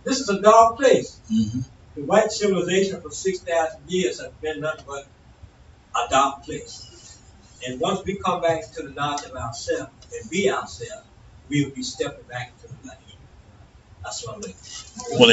This is a dark place. Mm-hmm. The white civilization for 6,000 years has been nothing but a dark place. And once we come back to the knowledge of ourselves and be ourselves, we will be stepping back into the light. That's what I'm saying. Well,